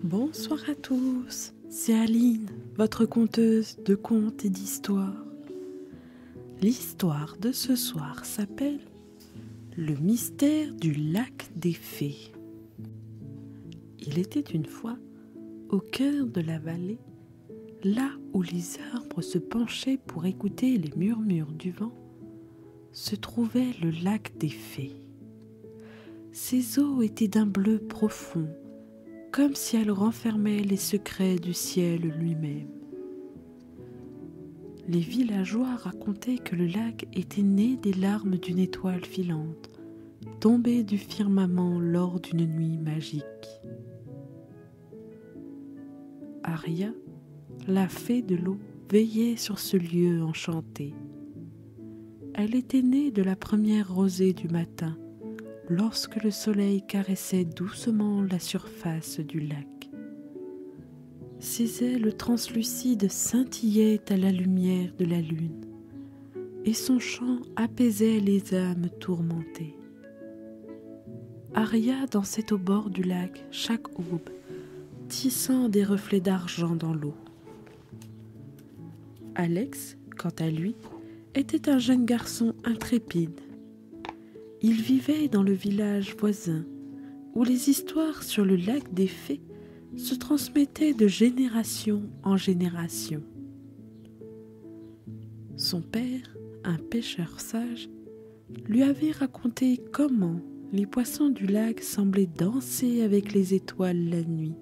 Bonsoir à tous, c'est Aline, votre conteuse de contes et d'histoires. L'histoire de ce soir s'appelle « Le mystère du lac des fées ». Il était une fois, au cœur de la vallée, là où les arbres se penchaient pour écouter les murmures du vent, se trouvait le lac des fées. Ses eaux étaient d'un bleu profond, comme si elles renfermaient les secrets du ciel lui-même. Les villageois racontaient que le lac était né des larmes d'une étoile filante, tombée du firmament lors d'une nuit magique. Aria, la fée de l'eau, veillait sur ce lieu enchanté. Elle était née de la première rosée du matin, lorsque le soleil caressait doucement la surface du lac. Ses ailes translucides scintillaient à la lumière de la lune, et son chant apaisait les âmes tourmentées. Aria dansait au bord du lac chaque aube, tissant des reflets d'argent dans l'eau. Alex, quant à lui, était un jeune garçon intrépide. Il vivait dans le village voisin, où les histoires sur le lac des fées se transmettaient de génération en génération. Son père, un pêcheur sage, lui avait raconté comment les poissons du lac semblaient danser avec les étoiles la nuit,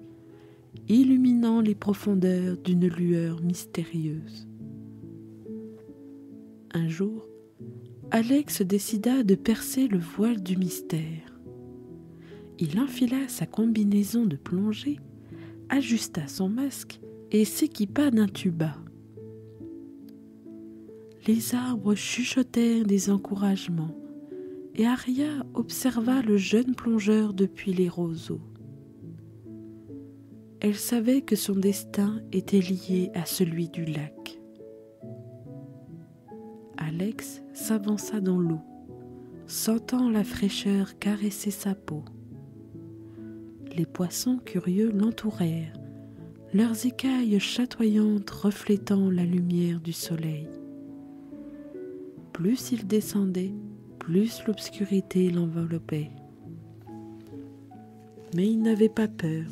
illuminant les profondeurs d'une lueur mystérieuse. Un jour, Alex décida de percer le voile du mystère. Il enfila sa combinaison de plongée, ajusta son masque et s'équipa d'un tuba. Les arbres chuchotèrent des encouragements et Aria observa le jeune plongeur depuis les roseaux. Elle savait que son destin était lié à celui du lac. Alex s'avança dans l'eau, sentant la fraîcheur caresser sa peau. Les poissons curieux l'entourèrent, leurs écailles chatoyantes reflétant la lumière du soleil. Plus il descendait, plus l'obscurité l'enveloppait. Mais il n'avait pas peur.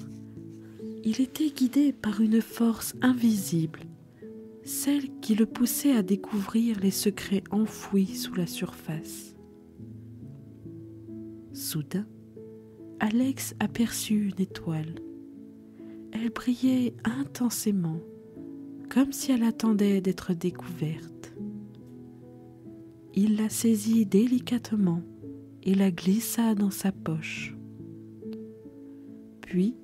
Il était guidé par une force invisible, celle qui le poussait à découvrir les secrets enfouis sous la surface. Soudain, Alex aperçut une étoile. Elle brillait intensément, comme si elle attendait d'être découverte. Il la saisit délicatement et la glissa dans sa poche. Puis,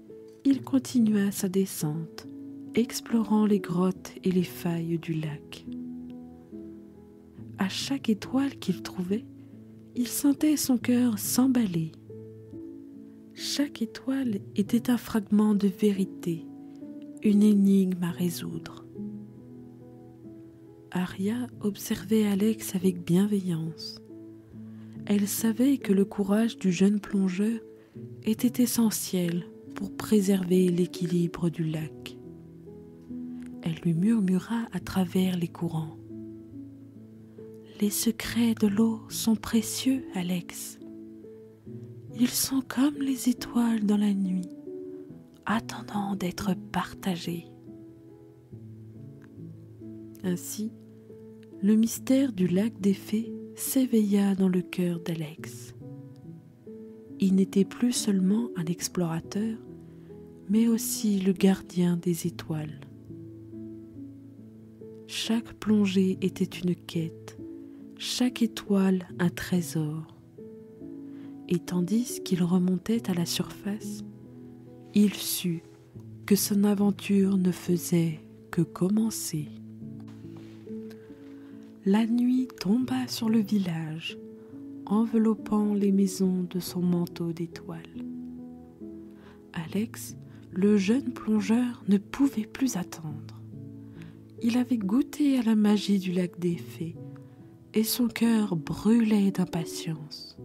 il continua sa descente, explorant les grottes et les failles du lac. À chaque étoile qu'il trouvait, il sentait son cœur s'emballer. Chaque étoile était un fragment de vérité, une énigme à résoudre. Aria observait Alex avec bienveillance. Elle savait que le courage du jeune plongeur était essentiel pour préserver l'équilibre du lac. Elle lui murmura à travers les courants. « Les secrets de l'eau sont précieux, Alex. Ils sont comme les étoiles dans la nuit, attendant d'être partagés. » Ainsi, le mystère du lac des fées s'éveilla dans le cœur d'Alex. Il n'était plus seulement un explorateur, mais aussi le gardien des étoiles. Chaque plongée était une quête, chaque étoile un trésor. Et tandis qu'il remontait à la surface, il sut que son aventure ne faisait que commencer. La nuit tomba sur le village, enveloppant les maisons de son manteau d'étoiles. Alex, le jeune plongeur, ne pouvait plus attendre. Il avait goûté à la magie du lac des fées et son cœur brûlait d'impatience.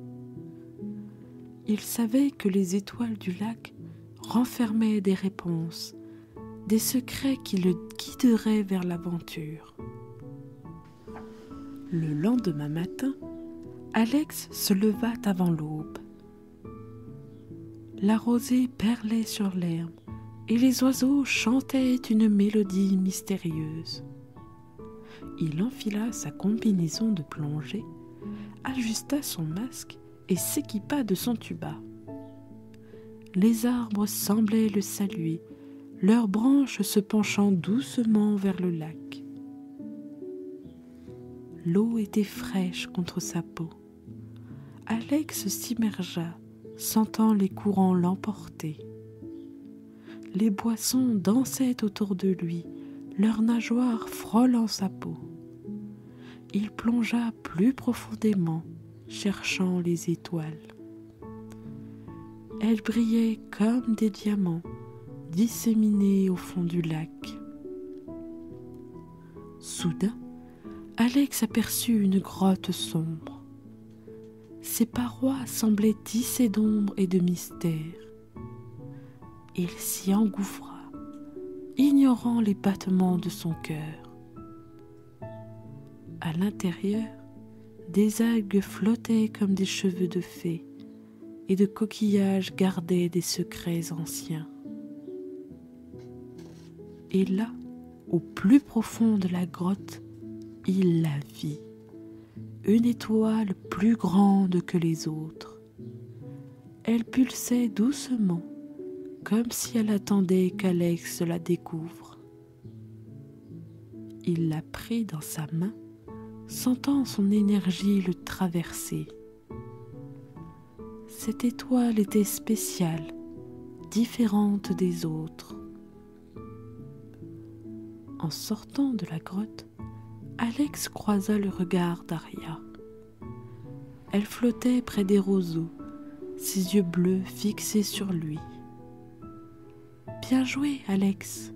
Il savait que les étoiles du lac renfermait des réponses, des secrets qui le guideraient vers l'aventure. Le lendemain matin, Alex se leva avant l'aube. La rosée perlait sur l'herbe et les oiseaux chantaient une mélodie mystérieuse. Il enfila sa combinaison de plongée, ajusta son masque et s'équipa de son tuba. Les arbres semblaient le saluer, leurs branches se penchant doucement vers le lac. L'eau était fraîche contre sa peau. Alex s'immergea, sentant les courants l'emporter. Les boissons dansaient autour de lui, leurs nageoires frôlant sa peau. Il plongea plus profondément, cherchant les étoiles. Elles brillaient comme des diamants, disséminés au fond du lac. Soudain, Alex aperçut une grotte sombre. Ses parois semblaient tissées d'ombre et de mystère. Il s'y engouffra, ignorant les battements de son cœur. À l'intérieur, des algues flottaient comme des cheveux de fée, et de coquillages gardaient des secrets anciens. Et là, au plus profond de la grotte, il la vit, une étoile plus grande que les autres. Elle pulsait doucement, comme si elle attendait qu'Alex la découvre. Il la prit dans sa main, sentant son énergie le traverser. Cette étoile était spéciale, différente des autres. En sortant de la grotte, Alex croisa le regard d'Aria. Elle flottait près des roseaux, ses yeux bleus fixés sur lui. « Bien joué, Alex !»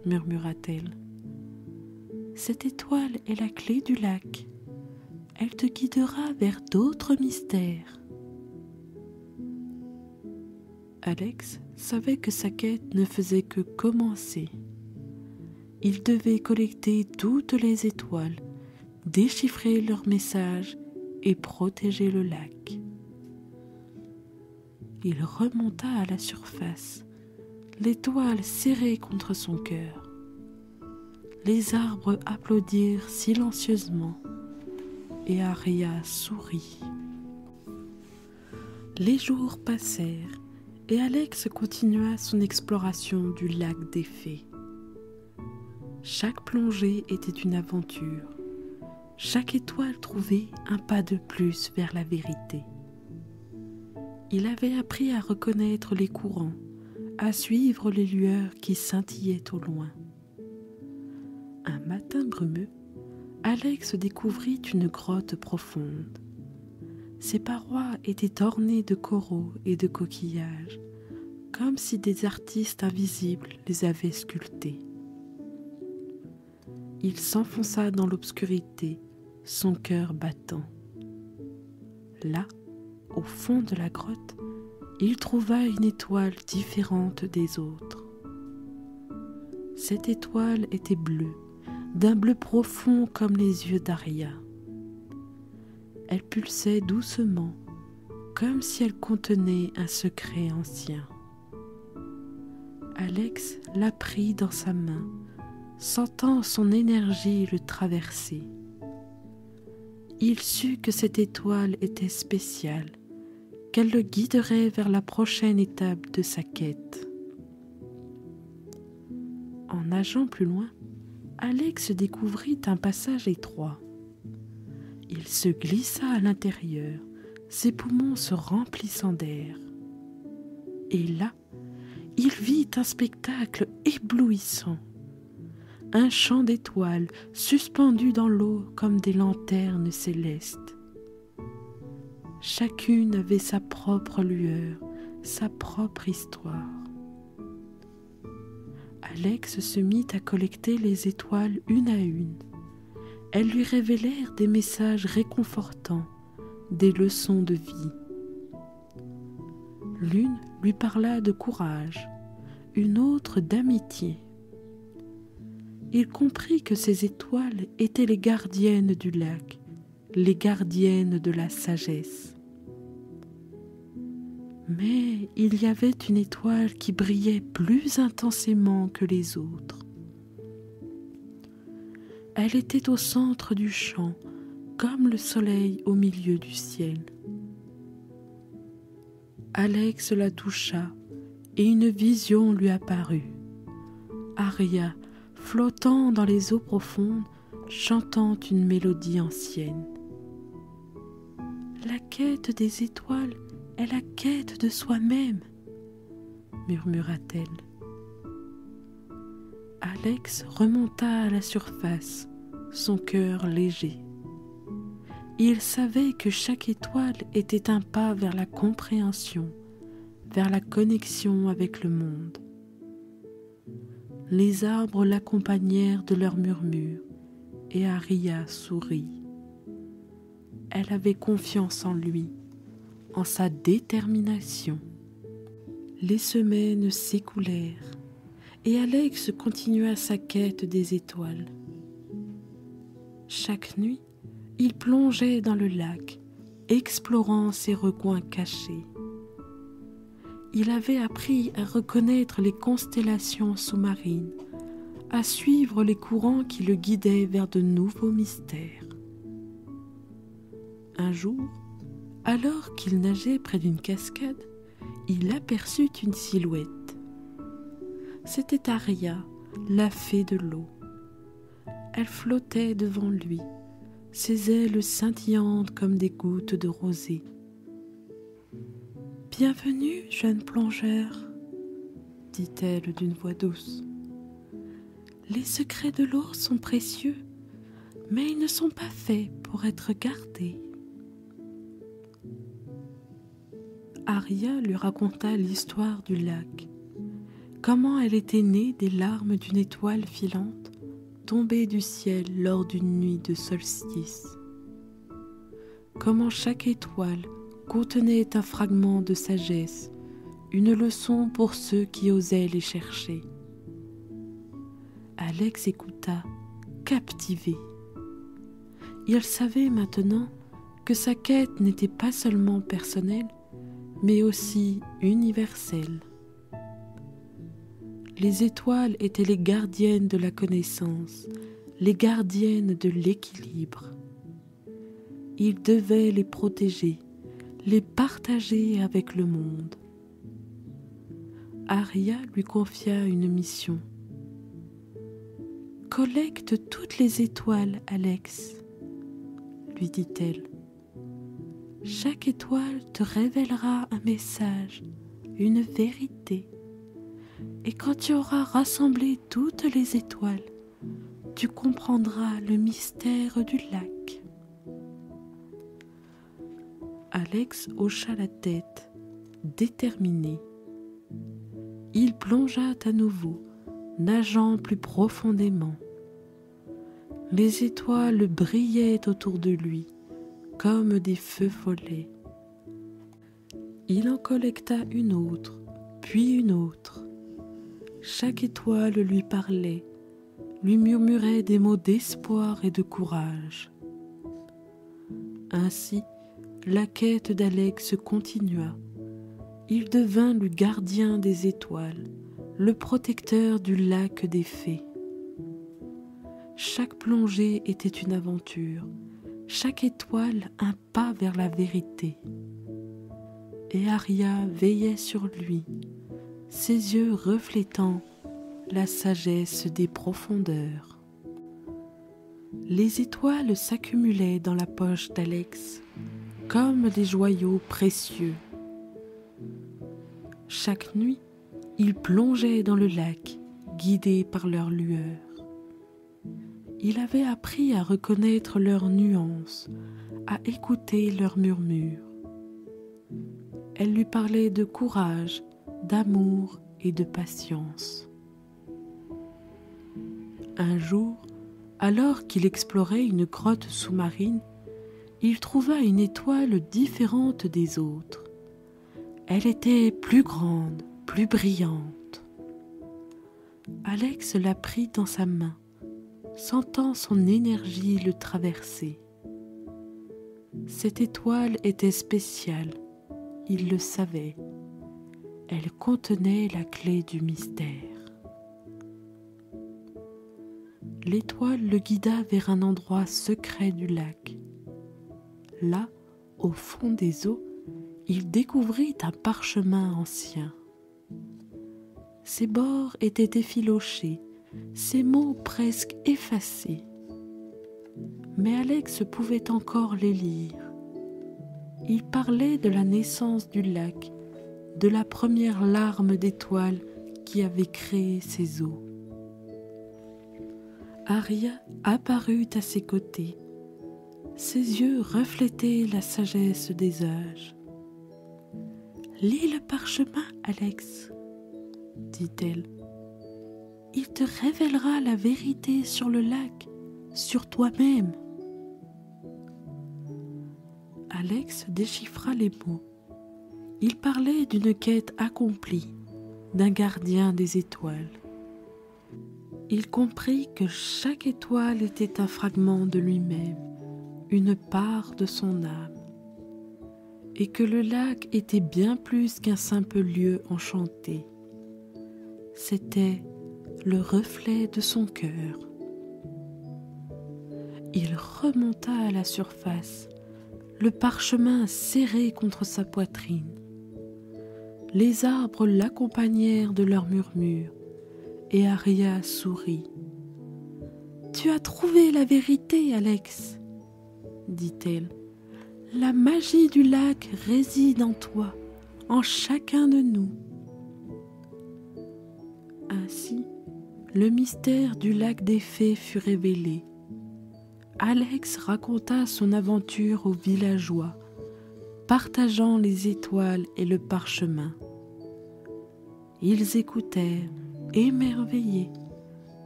murmura-t-elle. « Cette étoile est la clé du lac. Elle te guidera vers d'autres mystères. » Alex savait que sa quête ne faisait que commencer. Il devait collecter toutes les étoiles, déchiffrer leurs messages et protéger le lac. Il remonta à la surface, l'étoile serrée contre son cœur. Les arbres applaudirent silencieusement et Aria sourit. Les jours passèrent et Alex continua son exploration du lac des fées. Chaque plongée était une aventure. Chaque étoile trouvait un pas de plus vers la vérité. Il avait appris à reconnaître les courants, à suivre les lueurs qui scintillaient au loin. Un matin brumeux, Alex découvrit une grotte profonde. Ses parois étaient ornées de coraux et de coquillages, comme si des artistes invisibles les avaient sculptés. Il s'enfonça dans l'obscurité, son cœur battant. Là, au fond de la grotte, il trouva une étoile différente des autres. Cette étoile était bleue, d'un bleu profond comme les yeux d'Aria. Elle pulsait doucement, comme si elle contenait un secret ancien. Alex la prit dans sa main, sentant son énergie le traverser. Il sut que cette étoile était spéciale, qu'elle le guiderait vers la prochaine étape de sa quête. En nageant plus loin, Alex découvrit un passage étroit. Il se glissa à l'intérieur, ses poumons se remplissant d'air. Et là, il vit un spectacle éblouissant. Un champ d'étoiles suspendues dans l'eau comme des lanternes célestes. Chacune avait sa propre lueur, sa propre histoire. Alex se mit à collecter les étoiles une à une. Elles lui révélèrent des messages réconfortants, des leçons de vie. L'une lui parla de courage, une autre d'amitié. Il comprit que ces étoiles étaient les gardiennes du lac, les gardiennes de la sagesse. Mais il y avait une étoile qui brillait plus intensément que les autres. Elle était au centre du champ, comme le soleil au milieu du ciel. Alex la toucha et une vision lui apparut. Aria, flottant dans les eaux profondes, chantant une mélodie ancienne. La quête des étoiles est la quête de soi-même, murmura-t-elle. Alex remonta à la surface, son cœur léger. Il savait que chaque étoile était un pas vers la compréhension, vers la connexion avec le monde. Les arbres l'accompagnèrent de leurs murmures, et Aria sourit. Elle avait confiance en lui, en sa détermination. Les semaines s'écoulèrent, et Alex continua sa quête des étoiles. Chaque nuit, il plongeait dans le lac, explorant ses recoins cachés. Il avait appris à reconnaître les constellations sous-marines, à suivre les courants qui le guidaient vers de nouveaux mystères. Un jour, alors qu'il nageait près d'une cascade, il aperçut une silhouette. C'était Aria, la fée de l'eau. Elle flottait devant lui, ses ailes scintillantes comme des gouttes de rosée. « Bienvenue, jeune plongeur », dit-elle d'une voix douce. « Les secrets de l'eau sont précieux, mais ils ne sont pas faits pour être gardés. » Aria lui raconta l'histoire du lac, comment elle était née des larmes d'une étoile filante tombée du ciel lors d'une nuit de solstice. Comment chaque étoile contenait un fragment de sagesse, une leçon pour ceux qui osaient les chercher. Alex écouta, captivé. Il savait maintenant que sa quête n'était pas seulement personnelle, mais aussi universelle. Les étoiles étaient les gardiennes de la connaissance, les gardiennes de l'équilibre. Il devait les protéger, les partager avec le monde. Aria lui confia une mission. « Collecte toutes les étoiles, Alex, » lui dit-elle. « Chaque étoile te révélera un message, une vérité. Et quand tu auras rassemblé toutes les étoiles, tu comprendras le mystère du lac. » Alex hocha la tête, déterminé. Il plongea à nouveau, nageant plus profondément. Les étoiles brillaient autour de lui, comme des feux follets. Il en collecta une autre, puis une autre. Chaque étoile lui parlait, lui murmurait des mots d'espoir et de courage. Ainsi, la quête d'Alex continua. Il devint le gardien des étoiles, le protecteur du lac des fées. Chaque plongée était une aventure, chaque étoile un pas vers la vérité. Et Aria veillait sur lui, ses yeux reflétant la sagesse des profondeurs. Les étoiles s'accumulaient dans la poche d'Alex, comme des joyaux précieux. Chaque nuit, il plongeait dans le lac, guidé par leur lueur. Il avait appris à reconnaître leurs nuances, à écouter leurs murmures. Elle lui parlait de courage, d'amour et de patience. Un jour, alors qu'il explorait une grotte sous-marine, il trouva une étoile différente des autres. Elle était plus grande, plus brillante. Alex la prit dans sa main, sentant son énergie le traverser. Cette étoile était spéciale, il le savait. Elle contenait la clé du mystère. L'étoile le guida vers un endroit secret du lac. Là, au fond des eaux, il découvrit un parchemin ancien. Ses bords étaient effilochés, ses mots presque effacés. Mais Alex pouvait encore les lire. Il parlait de la naissance du lac, de la première larme d'étoile qui avait créé ses eaux. Aria apparut à ses côtés. Ses yeux reflétaient la sagesse des âges. « Lis le parchemin, Alex, » dit-elle. « Il te révélera la vérité sur le lac, sur toi-même. » Alex déchiffra les mots. Il parlait d'une quête accomplie, d'un gardien des étoiles. Il comprit que chaque étoile était un fragment de lui-même, une part de son âme, et que le lac était bien plus qu'un simple lieu enchanté. C'était le reflet de son cœur. Il remonta à la surface, le parchemin serré contre sa poitrine. Les arbres l'accompagnèrent de leurs murmures, et Aria sourit. « Tu as trouvé la vérité, Alex, » dit-elle. « La magie du lac réside en toi, en chacun de nous. » Ainsi, le mystère du lac des fées fut révélé. Alex raconta son aventure aux villageois, partageant les étoiles et le parchemin. Ils écoutèrent, émerveillés,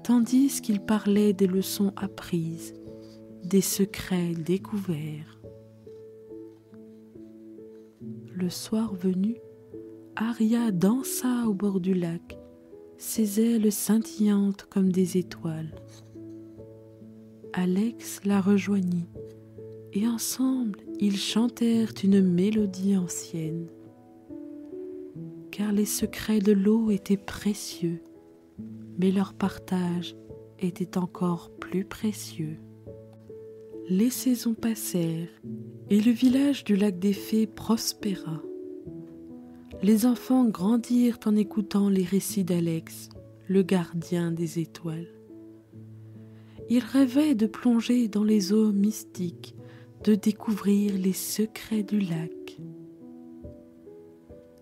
tandis qu'il parlait des leçons apprises, des secrets découverts. Le soir venu, Aria dansa au bord du lac, ses ailes scintillantes comme des étoiles. Alex la rejoignit, et ensemble ils chantèrent une mélodie ancienne. Car les secrets de l'eau étaient précieux, mais leur partage était encore plus précieux. Les saisons passèrent et le village du lac des Fées prospéra. Les enfants grandirent en écoutant les récits d'Alex, le gardien des étoiles. Ils rêvaient de plonger dans les eaux mystiques, de découvrir les secrets du lac.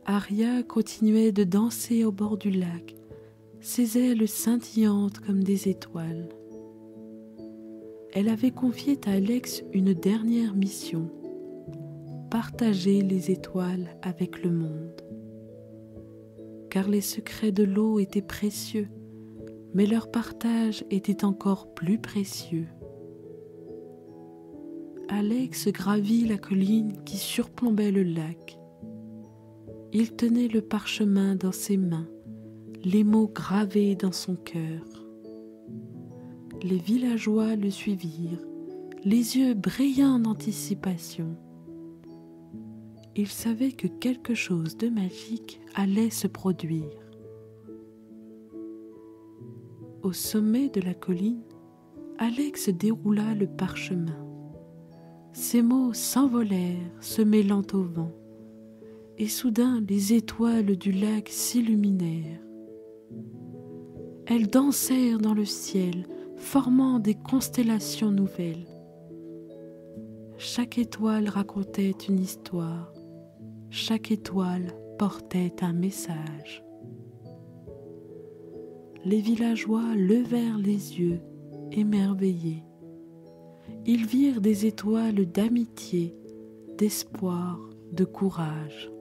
Aria continuait de danser au bord du lac, ses ailes scintillantes comme des étoiles. Elle avait confié à Alex une dernière mission, partager les étoiles avec le monde. Car les secrets de l'eau étaient précieux, mais leur partage était encore plus précieux. Alex gravit la colline qui surplombait le lac. Il tenait le parchemin dans ses mains, les mots gravés dans son cœur. Les villageois le suivirent, les yeux brillants d'anticipation. Ils savaient que quelque chose de magique allait se produire. Au sommet de la colline, Alex déroula le parchemin. Ses mots s'envolèrent, se mêlant au vent, et soudain les étoiles du lac s'illuminèrent. Elles dansèrent dans le ciel, formant des constellations nouvelles. Chaque étoile racontait une histoire, chaque étoile portait un message. Les villageois levèrent les yeux, émerveillés. Ils virent des étoiles d'amitié, d'espoir, de courage.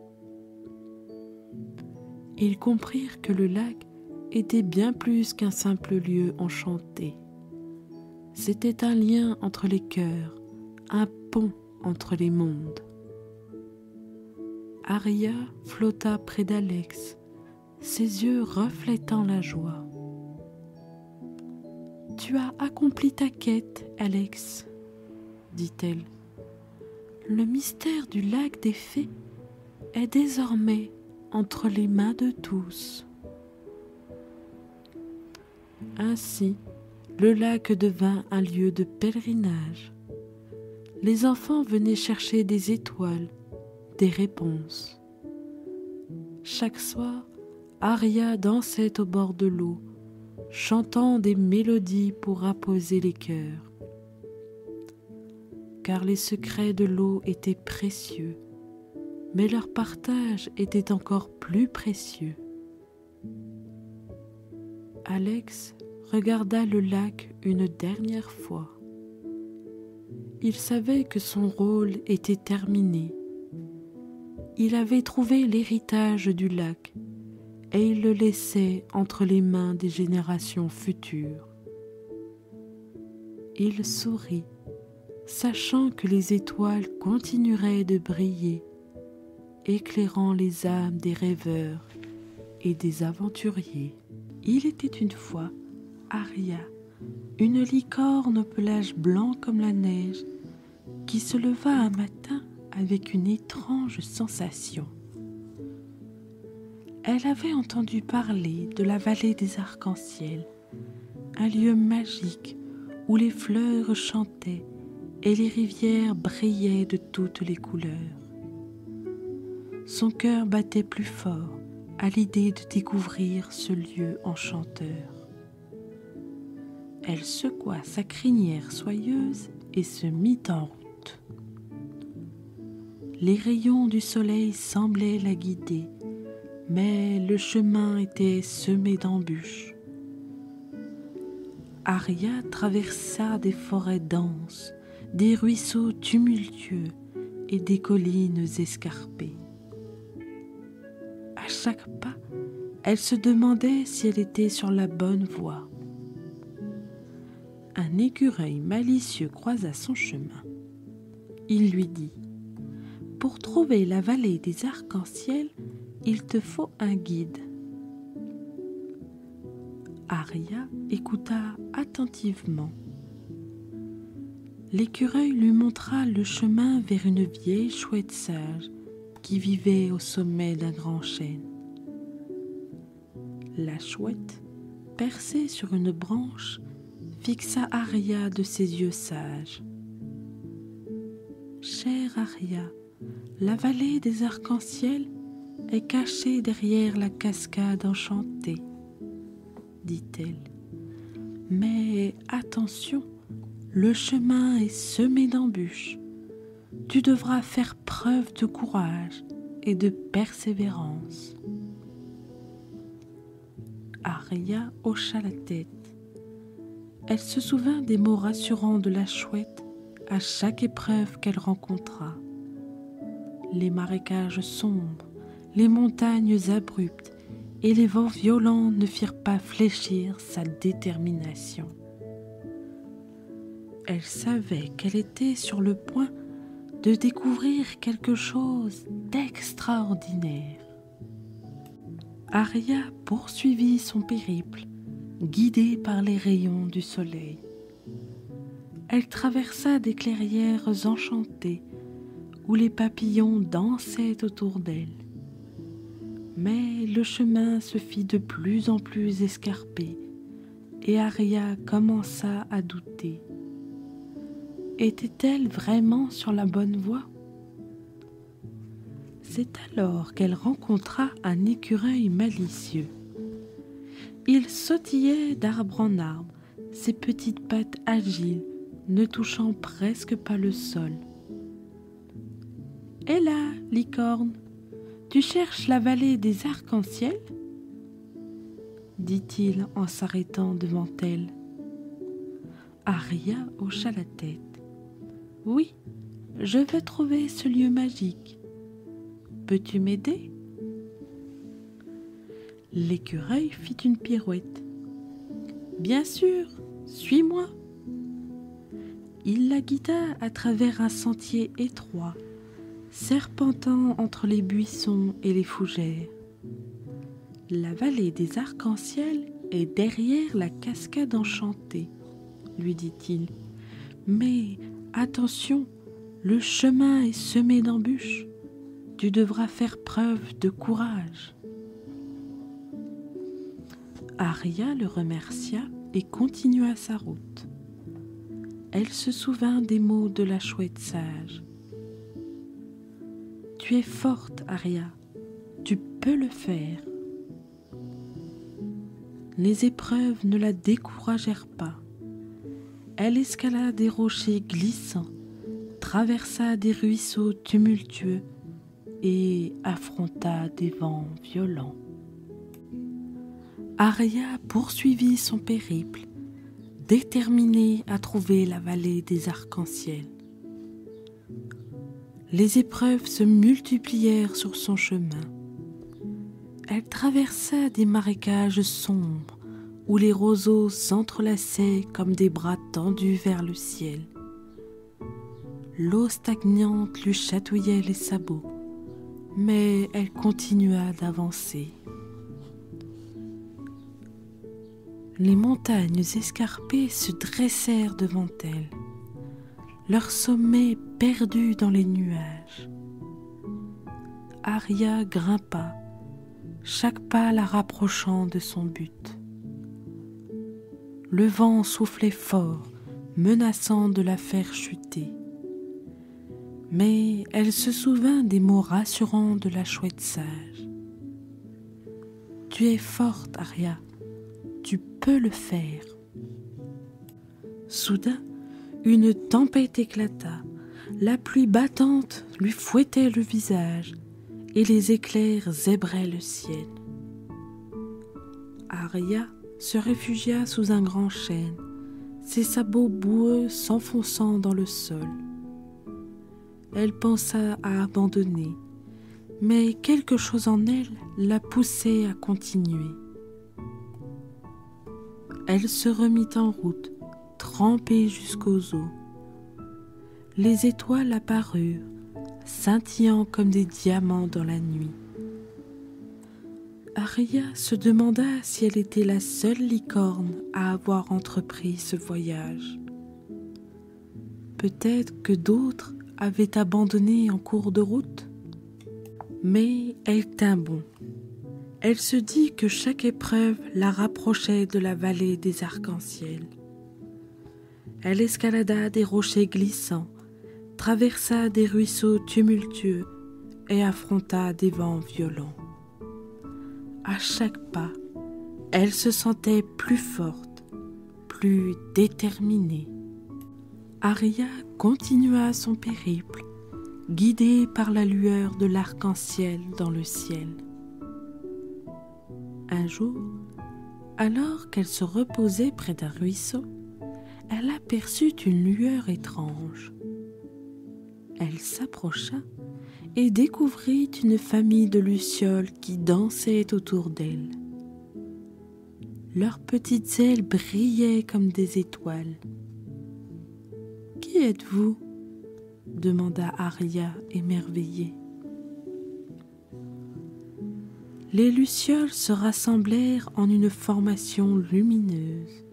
Ils comprirent que le lac était bien plus qu'un simple lieu enchanté. C'était un lien entre les cœurs, un pont entre les mondes. Aria flotta près d'Alex, ses yeux reflétant la joie. « Tu as accompli ta quête, Alex, dit-elle. Le mystère du lac des fées est désormais entre les mains de tous. » Ainsi, le lac devint un lieu de pèlerinage. Les enfants venaient chercher des étoiles, des réponses. Chaque soir, Aria dansait au bord de l'eau, chantant des mélodies pour apaiser les cœurs. Car les secrets de l'eau étaient précieux, mais leur partage était encore plus précieux. Alex regarda le lac une dernière fois. Il savait que son rôle était terminé. Il avait trouvé l'héritage du lac et il le laissait entre les mains des générations futures. Il sourit, sachant que les étoiles continueraient de briller, éclairant les âmes des rêveurs et des aventuriers. Il était une fois Aria, une licorne au pelage blanc comme la neige, qui se leva un matin avec une étrange sensation. Elle avait entendu parler de la vallée des arcs-en-ciel, un lieu magique où les fleurs chantaient et les rivières brillaient de toutes les couleurs. Son cœur battait plus fort à l'idée de découvrir ce lieu enchanteur. Elle secoua sa crinière soyeuse et se mit en route. Les rayons du soleil semblaient la guider, mais le chemin était semé d'embûches. Aria traversa des forêts denses, des ruisseaux tumultueux et des collines escarpées. À chaque pas, elle se demandait si elle était sur la bonne voie. Un écureuil malicieux croisa son chemin. Il lui dit : « Pour trouver la vallée des arcs-en-ciel, il te faut un guide. » Aria écouta attentivement. L'écureuil lui montra le chemin vers une vieille chouette sage qui vivait au sommet d'un grand chêne. La chouette, percée sur une branche, fixa Aria de ses yeux sages. « Chère Aria, la vallée des arcs-en-ciel est cachée derrière la cascade enchantée, dit-elle. Mais attention, le chemin est semé d'embûches. Tu devras faire preuve de courage et de persévérance. » Aria hocha la tête. Elle se souvint des mots rassurants de la chouette à chaque épreuve qu'elle rencontra. Les marécages sombres, les montagnes abruptes et les vents violents ne firent pas fléchir sa détermination. Elle savait qu'elle était sur le point de découvrir quelque chose d'extraordinaire. Aria poursuivit son périple, guidée par les rayons du soleil. Elle traversa des clairières enchantées où les papillons dansaient autour d'elle. Mais le chemin se fit de plus en plus escarpé et Aria commença à douter. Était-elle vraiment sur la bonne voie ? C'est alors qu'elle rencontra un écureuil malicieux. Il sautillait d'arbre en arbre, ses petites pattes agiles ne touchant presque pas le sol. « Hé là, licorne, tu cherches la vallée des arcs-en-ciel » dit-il en s'arrêtant devant elle. Aria hocha la tête. « Oui, je veux trouver ce lieu magique. Peux-tu m'aider » L'écureuil fit une pirouette. « Bien sûr, suis-moi » Il la guida à travers un sentier étroit, serpentant entre les buissons et les fougères. La vallée des arcs-en-ciel est derrière la cascade enchantée, lui dit-il. Mais attention, le chemin est semé d'embûches. Tu devras faire preuve de courage. Arya le remercia et continua sa route. Elle se souvint des mots de la chouette sage. « Tu es forte, Arya, tu peux le faire. » Les épreuves ne la découragèrent pas. Elle escala des rochers glissants, traversa des ruisseaux tumultueux et affronta des vents violents. Arya poursuivit son périple, déterminée à trouver la vallée des arcs-en-ciel. Les épreuves se multiplièrent sur son chemin. Elle traversa des marécages sombres où les roseaux s'entrelaçaient comme des bras tendus vers le ciel. L'eau stagnante lui chatouillait les sabots, mais elle continua d'avancer. Les montagnes escarpées se dressèrent devant elle, leur sommet perdu dans les nuages. Arya grimpa, chaque pas la rapprochant de son but. Le vent soufflait fort, menaçant de la faire chuter. Mais elle se souvint des mots rassurants de la chouette sage. « Tu es forte, Arya, tu peux le faire. » Soudain, une tempête éclata. La pluie battante lui fouettait le visage et les éclairs zébraient le ciel. Arya se réfugia sous un grand chêne, ses sabots boueux s'enfonçant dans le sol. Elle pensa à abandonner, mais quelque chose en elle la poussait à continuer. Elle se remit en route, trempée jusqu'aux os. Les étoiles apparurent, scintillant comme des diamants dans la nuit. Arya se demanda si elle était la seule licorne à avoir entrepris ce voyage. Peut-être que d'autres avaient abandonné en cours de route, mais elle tint bon. Elle se dit que chaque épreuve la rapprochait de la vallée des arcs-en-ciel. Elle escalada des rochers glissants, traversa des ruisseaux tumultueux et affronta des vents violents. À chaque pas, elle se sentait plus forte, plus déterminée. Arya continua son périple, guidée par la lueur de l'arc-en-ciel dans le ciel. Un jour, alors qu'elle se reposait près d'un ruisseau, elle aperçut une lueur étrange. Elle s'approcha et découvrit une famille de lucioles qui dansaient autour d'elle. Leurs petites ailes brillaient comme des étoiles. « Qui êtes-vous » demanda Arya émerveillée. Les lucioles se rassemblèrent en une formation lumineuse.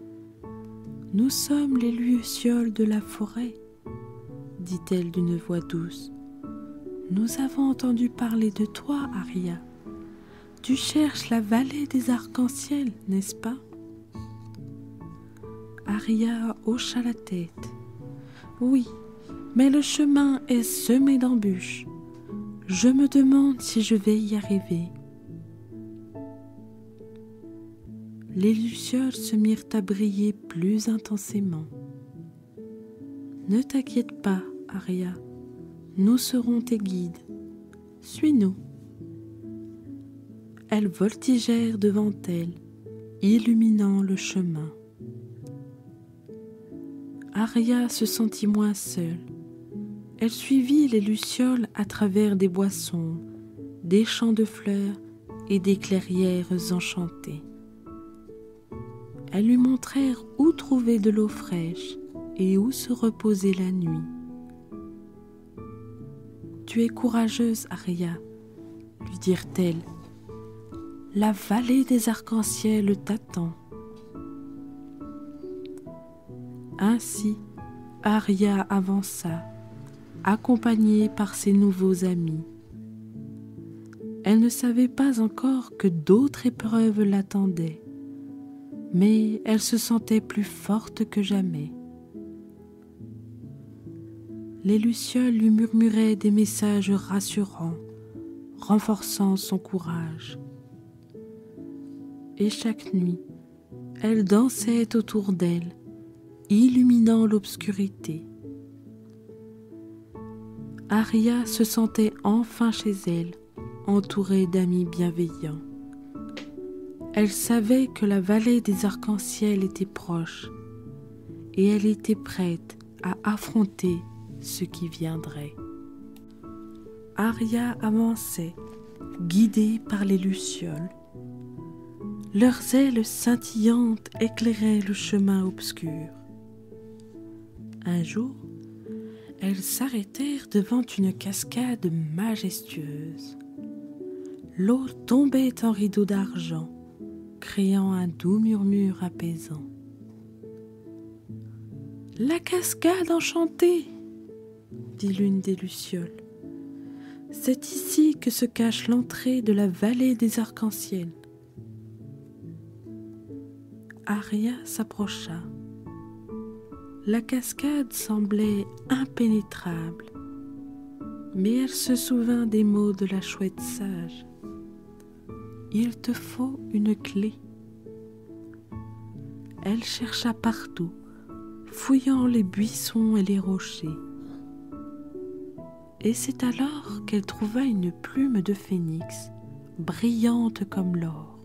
« Nous sommes les lucioles de la forêt, » dit-elle d'une voix douce. « Nous avons entendu parler de toi, Arya. Tu cherches la vallée des arcs-en-ciel, n'est-ce pas ?» Arya hocha la tête. « Oui, mais le chemin est semé d'embûches. Je me demande si je vais y arriver. » Les lucioles se mirent à briller plus intensément. « Ne t'inquiète pas, Arya, nous serons tes guides. Suis-nous. » Elles voltigèrent devant elle, illuminant le chemin. Arya se sentit moins seule. Elle suivit les lucioles à travers des bois sombres, des champs de fleurs et des clairières enchantées. Elles lui montrèrent où trouver de l'eau fraîche et où se reposer la nuit. Tu es courageuse, Aria, lui dirent-elles. La vallée des arcs-en-ciel t'attend. Ainsi, Aria avança, accompagnée par ses nouveaux amis. Elle ne savait pas encore que d'autres épreuves l'attendaient, mais elle se sentait plus forte que jamais. Les lucioles lui murmuraient des messages rassurants, renforçant son courage. Et chaque nuit, elle dansait autour d'elle, illuminant l'obscurité. Aria se sentait enfin chez elle, entourée d'amis bienveillants. Elle savait que la vallée des arcs-en-ciel était proche, et elle était prête à affronter ce qui viendrait. Aria avançait, guidée par les lucioles. Leurs ailes scintillantes éclairaient le chemin obscur. Un jour, elles s'arrêtèrent devant une cascade majestueuse. L'eau tombait en rideaux d'argent, créant un doux murmure apaisant. « La cascade enchantée !» dit l'une des lucioles. « C'est ici que se cache l'entrée de la vallée des arcs-en-ciel. » Aria s'approcha. La cascade semblait impénétrable, mais elle se souvint des mots de la chouette sage. « Il te faut une clé. » Elle chercha partout, fouillant les buissons et les rochers. Et c'est alors qu'elle trouva une plume de phénix, brillante comme l'or.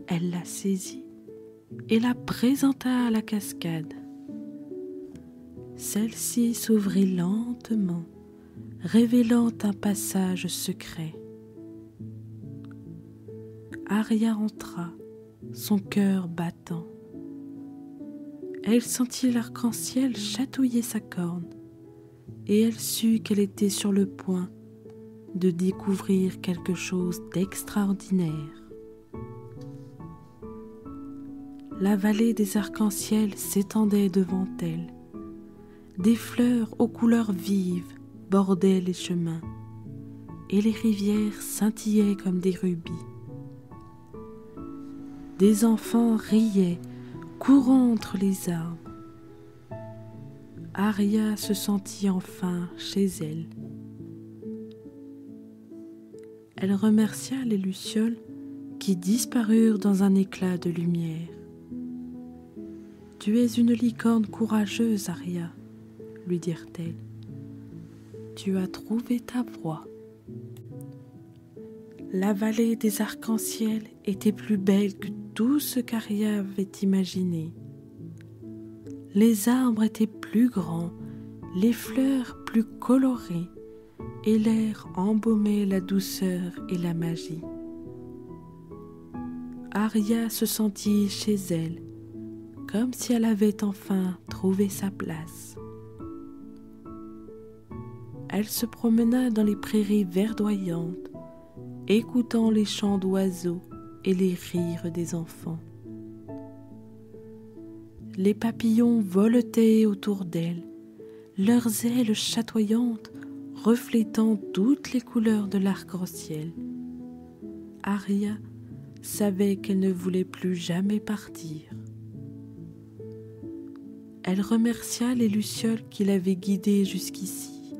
Elle la saisit et la présenta à la cascade. Celle-ci s'ouvrit lentement, révélant un passage secret. Aria entra, son cœur battant. Elle sentit l'arc-en-ciel chatouiller sa corne, et elle sut qu'elle était sur le point de découvrir quelque chose d'extraordinaire. La vallée des arcs-en-ciel s'étendait devant elle. Des fleurs aux couleurs vives bordaient les chemins, et les rivières scintillaient comme des rubis. Des enfants riaient, courant entre les arbres. Aria se sentit enfin chez elle. Elle remercia les lucioles qui disparurent dans un éclat de lumière. « Tu es une licorne courageuse, Aria, » lui dirent-elles. « Tu as trouvé ta voie. » La vallée des arcs-en-ciel était plus belle que tout ce qu'Aria avait imaginé. Les arbres étaient plus grands, les fleurs plus colorées, et l'air embaumait la douceur et la magie. Aria se sentit chez elle, comme si elle avait enfin trouvé sa place. Elle se promena dans les prairies verdoyantes, écoutant les chants d'oiseaux et les rires des enfants. Les papillons voletaient autour d'elle, leurs ailes chatoyantes reflétant toutes les couleurs de l'arc-en-ciel. Aria savait qu'elle ne voulait plus jamais partir. Elle remercia les lucioles qui l'avaient guidée jusqu'ici.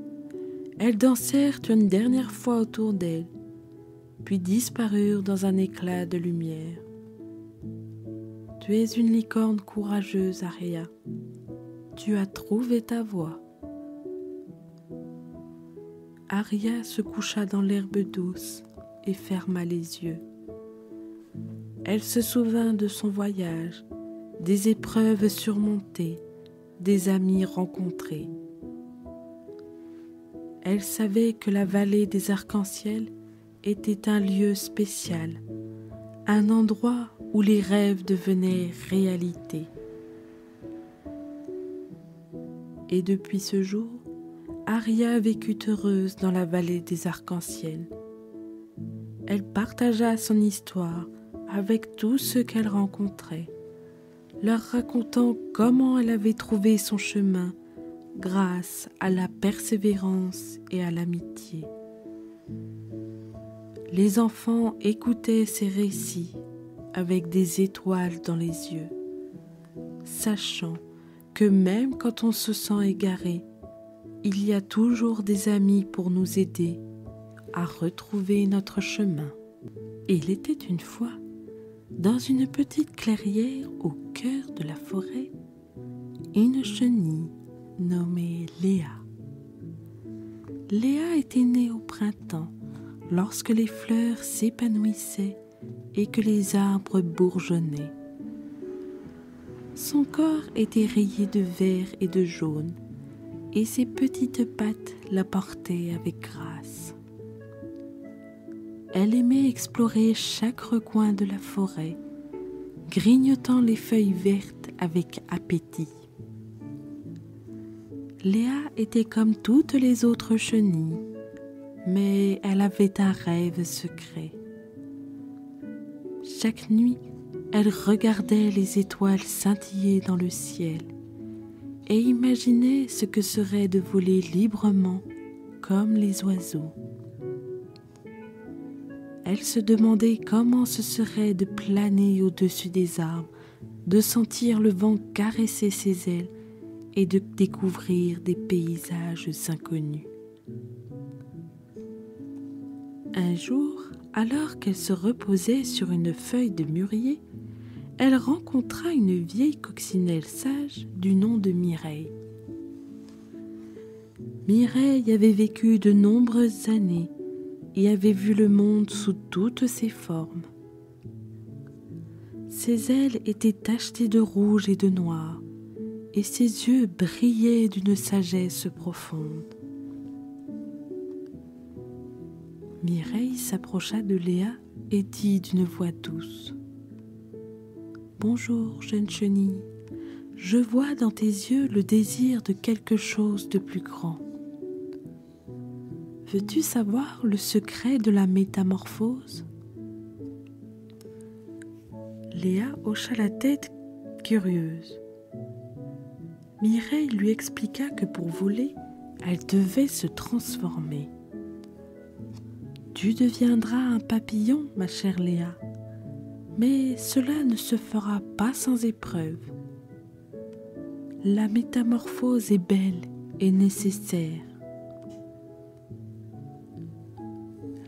Elles dansèrent une dernière fois autour d'elle, puis disparurent dans un éclat de lumière. « Tu es une licorne courageuse, Aria. Tu as trouvé ta voie. » Aria se coucha dans l'herbe douce et ferma les yeux. Elle se souvint de son voyage, des épreuves surmontées, des amis rencontrés. Elle savait que la vallée des arcs-en-ciel était un lieu spécial, un endroit où les rêves devenaient réalité. Et depuis ce jour, Aria vécut heureuse dans la vallée des arcs-en-ciel. Elle partagea son histoire avec tous ceux qu'elle rencontrait, leur racontant comment elle avait trouvé son chemin grâce à la persévérance et à l'amitié. Les enfants écoutaient ces récits avec des étoiles dans les yeux, sachant que même quand on se sent égaré, il y a toujours des amis pour nous aider à retrouver notre chemin. Il était une fois, dans une petite clairière au cœur de la forêt, une chenille nommée Léa. Léa était née au printemps, lorsque les fleurs s'épanouissaient et que les arbres bourgeonnaient. Son corps était rayé de vert et de jaune, et ses petites pattes la portaient avec grâce. Elle aimait explorer chaque recoin de la forêt, grignotant les feuilles vertes avec appétit. Léa était comme toutes les autres chenilles, mais elle avait un rêve secret. Chaque nuit, elle regardait les étoiles scintiller dans le ciel et imaginait ce que serait de voler librement comme les oiseaux. Elle se demandait comment ce serait de planer au-dessus des arbres, de sentir le vent caresser ses ailes et de découvrir des paysages inconnus. Un jour, alors qu'elle se reposait sur une feuille de mûrier, elle rencontra une vieille coccinelle sage du nom de Mireille. Mireille avait vécu de nombreuses années et avait vu le monde sous toutes ses formes. Ses ailes étaient tachetées de rouge et de noir, et ses yeux brillaient d'une sagesse profonde. Mireille s'approcha de Léa et dit d'une voix douce: « Bonjour, jeune chenille, je vois dans tes yeux le désir de quelque chose de plus grand. Veux-tu savoir le secret de la métamorphose ?» Léa hocha la tête curieuse. Mireille lui expliqua que pour voler, elle devait se transformer. « Tu deviendras un papillon, ma chère Léa, mais cela ne se fera pas sans épreuve. La métamorphose est belle et nécessaire. »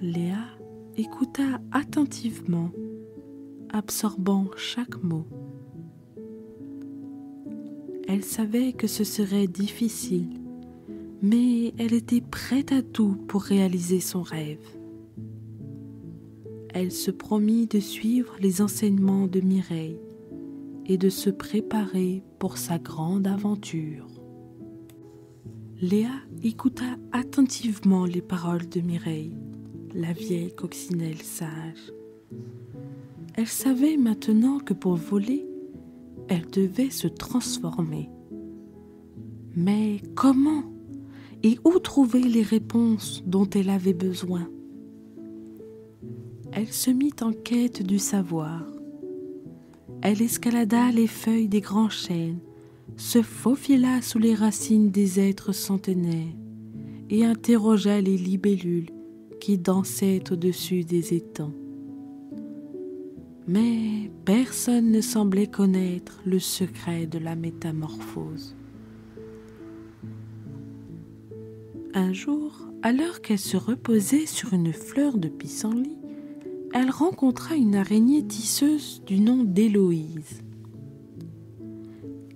Léa écouta attentivement, absorbant chaque mot. Elle savait que ce serait difficile, mais elle était prête à tout pour réaliser son rêve. Elle se promit de suivre les enseignements de Mireille et de se préparer pour sa grande aventure. Léa écouta attentivement les paroles de Mireille, la vieille coccinelle sage. Elle savait maintenant que pour voler, elle devait se transformer. Mais comment et où trouver les réponses dont elle avait besoin? Elle se mit en quête du savoir. Elle escalada les feuilles des grands chênes, se faufila sous les racines des êtres centenaires et interrogea les libellules qui dansaient au-dessus des étangs. Mais personne ne semblait connaître le secret de la métamorphose. Un jour, alors qu'elle se reposait sur une fleur de pissenlit, elle rencontra une araignée tisseuse du nom d'Héloïse.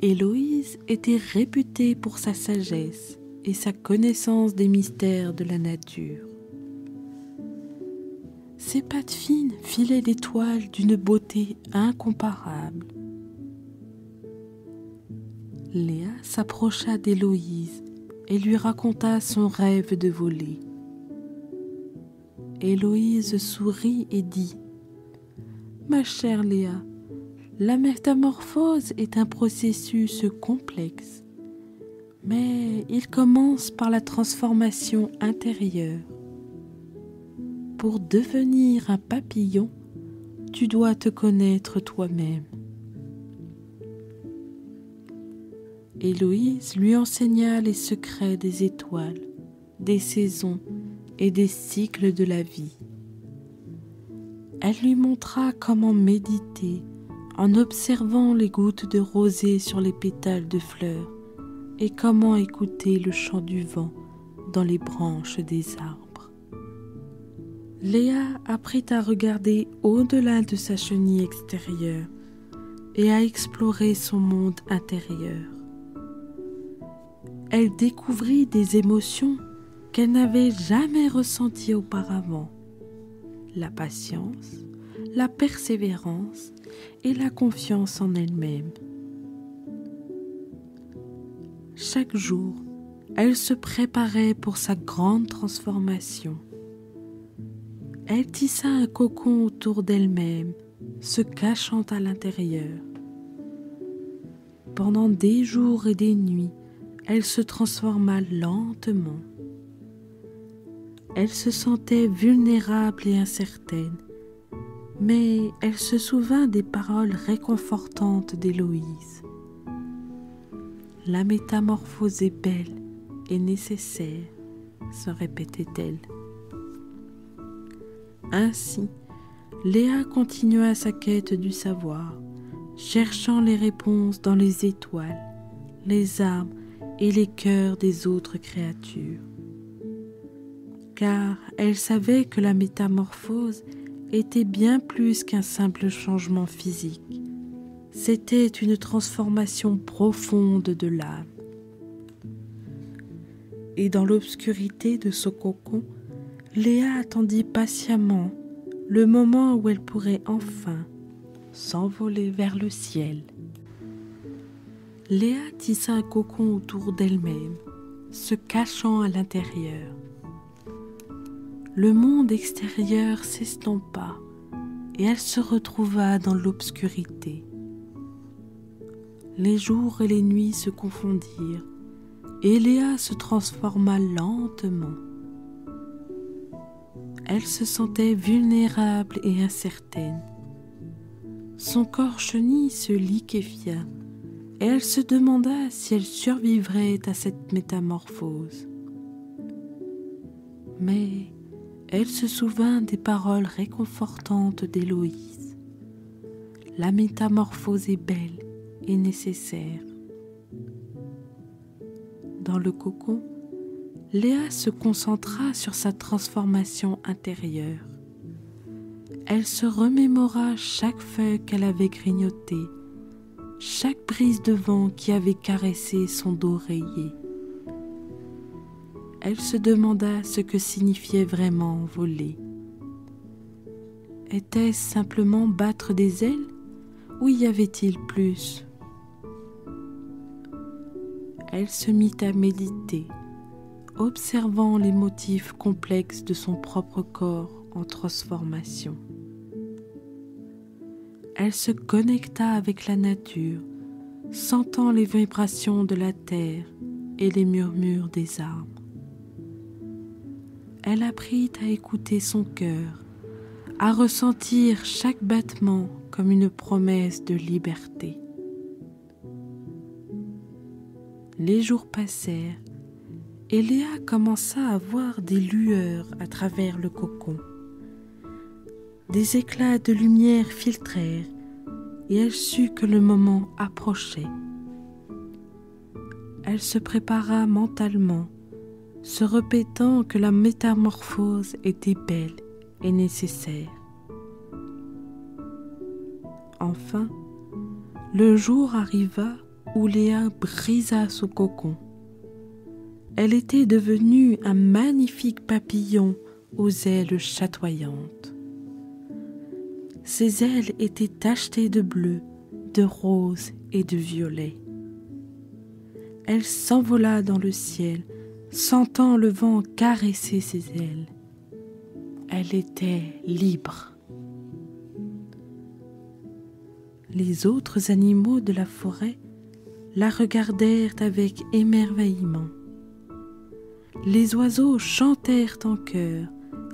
Héloïse était réputée pour sa sagesse et sa connaissance des mystères de la nature. Ses pattes fines filaient d'étoiles d'une beauté incomparable. Léa s'approcha d'Héloïse et lui raconta son rêve de voler. Héloïse sourit et dit: « Ma chère Léa, la métamorphose est un processus complexe, Mais il commence par la transformation intérieure. Pour devenir un papillon, tu dois te connaître toi-même. Héloïse lui enseigna les secrets des étoiles, des saisons et des cycles de la vie. Elle lui montra comment méditer en observant les gouttes de rosée sur les pétales de fleurs et comment écouter le chant du vent dans les branches des arbres. Léa apprit à regarder au-delà de sa chenille extérieure et à explorer son monde intérieur. Elle découvrit des émotions qu'elle n'avait jamais ressenties auparavant: la patience, la persévérance et la confiance en elle-même. Chaque jour, elle se préparait pour sa grande transformation. Elle tissa un cocon autour d'elle-même, se cachant à l'intérieur. Pendant des jours et des nuits, elle se transforma lentement. Elle se sentait vulnérable et incertaine, mais elle se souvint des paroles réconfortantes d'Héloïse. La métamorphose est belle et nécessaire, se répétait-elle. Ainsi, Léa continua sa quête du savoir, cherchant les réponses dans les étoiles, les arbres et les cœurs des autres créatures. Car elle savait que la métamorphose était bien plus qu'un simple changement physique. C'était une transformation profonde de l'âme. Et dans l'obscurité de ce cocon, Léa attendit patiemment le moment où elle pourrait enfin s'envoler vers le ciel. Léa tissa un cocon autour d'elle-même, se cachant à l'intérieur. Le monde extérieur s'estompa et elle se retrouva dans l'obscurité. Les jours et les nuits se confondirent et Léa se transforma lentement. Elle se sentait vulnérable et incertaine. Son corps chenille se liquéfia et elle se demanda si elle survivrait à cette métamorphose. Mais elle se souvint des paroles réconfortantes d'Héloïse. La métamorphose est belle et nécessaire. Dans le cocon, Léa se concentra sur sa transformation intérieure. Elle se remémora chaque feuille qu'elle avait grignotée, chaque brise de vent qui avait caressé son dos rayé. Elle se demanda ce que signifiait vraiment voler. Était-ce simplement battre des ailes ou y avait-il plus? Elle se mit à méditer, observant les motifs complexes de son propre corps en transformation. Elle se connecta avec la nature, sentant les vibrations de la terre et les murmures des arbres. Elle apprit à écouter son cœur, à ressentir chaque battement comme une promesse de liberté. Les jours passèrent et Léa commença à voir des lueurs à travers le cocon. Des éclats de lumière filtrèrent et elle sut que le moment approchait. Elle se prépara mentalement, se répétant que la métamorphose était belle et nécessaire. Enfin, le jour arriva où Léa brisa son cocon. Elle était devenue un magnifique papillon aux ailes chatoyantes. Ses ailes étaient tachetées de bleu, de rose et de violet. Elle s'envola dans le ciel, sentant le vent caresser ses ailes. Elle était libre. Les autres animaux de la forêt la regardèrent avec émerveillement. Les oiseaux chantèrent en chœur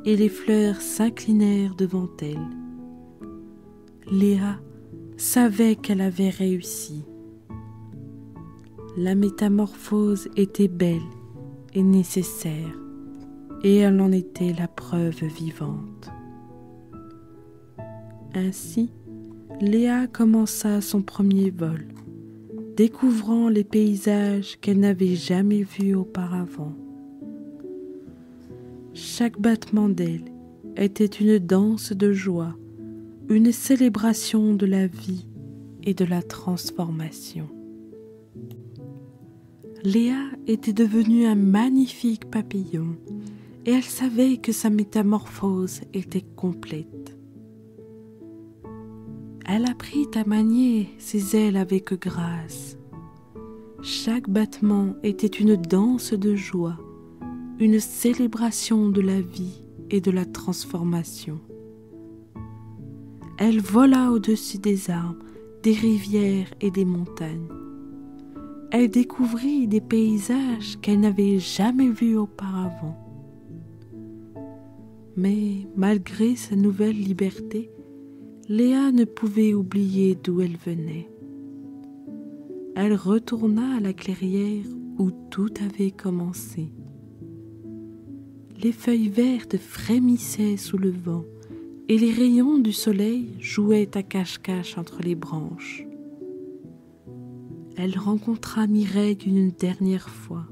et les fleurs s'inclinèrent devant elle. Léa savait qu'elle avait réussi. La métamorphose était belle et nécessaire, et elle en était la preuve vivante. Ainsi, Léa commença son premier vol, découvrant les paysages qu'elle n'avait jamais vus auparavant. Chaque battement d'aile était une danse de joie, une célébration de la vie et de la transformation. Léa était devenue un magnifique papillon et elle savait que sa métamorphose était complète. Elle apprit à manier ses ailes avec grâce. Chaque battement était une danse de joie, une célébration de la vie et de la transformation. Elle vola au-dessus des arbres, des rivières et des montagnes. Elle découvrit des paysages qu'elle n'avait jamais vus auparavant. Mais malgré sa nouvelle liberté, Léa ne pouvait oublier d'où elle venait. Elle retourna à la clairière où tout avait commencé. Les feuilles vertes frémissaient sous le vent et les rayons du soleil jouaient à cache-cache entre les branches. Elle rencontra Mireille une dernière fois.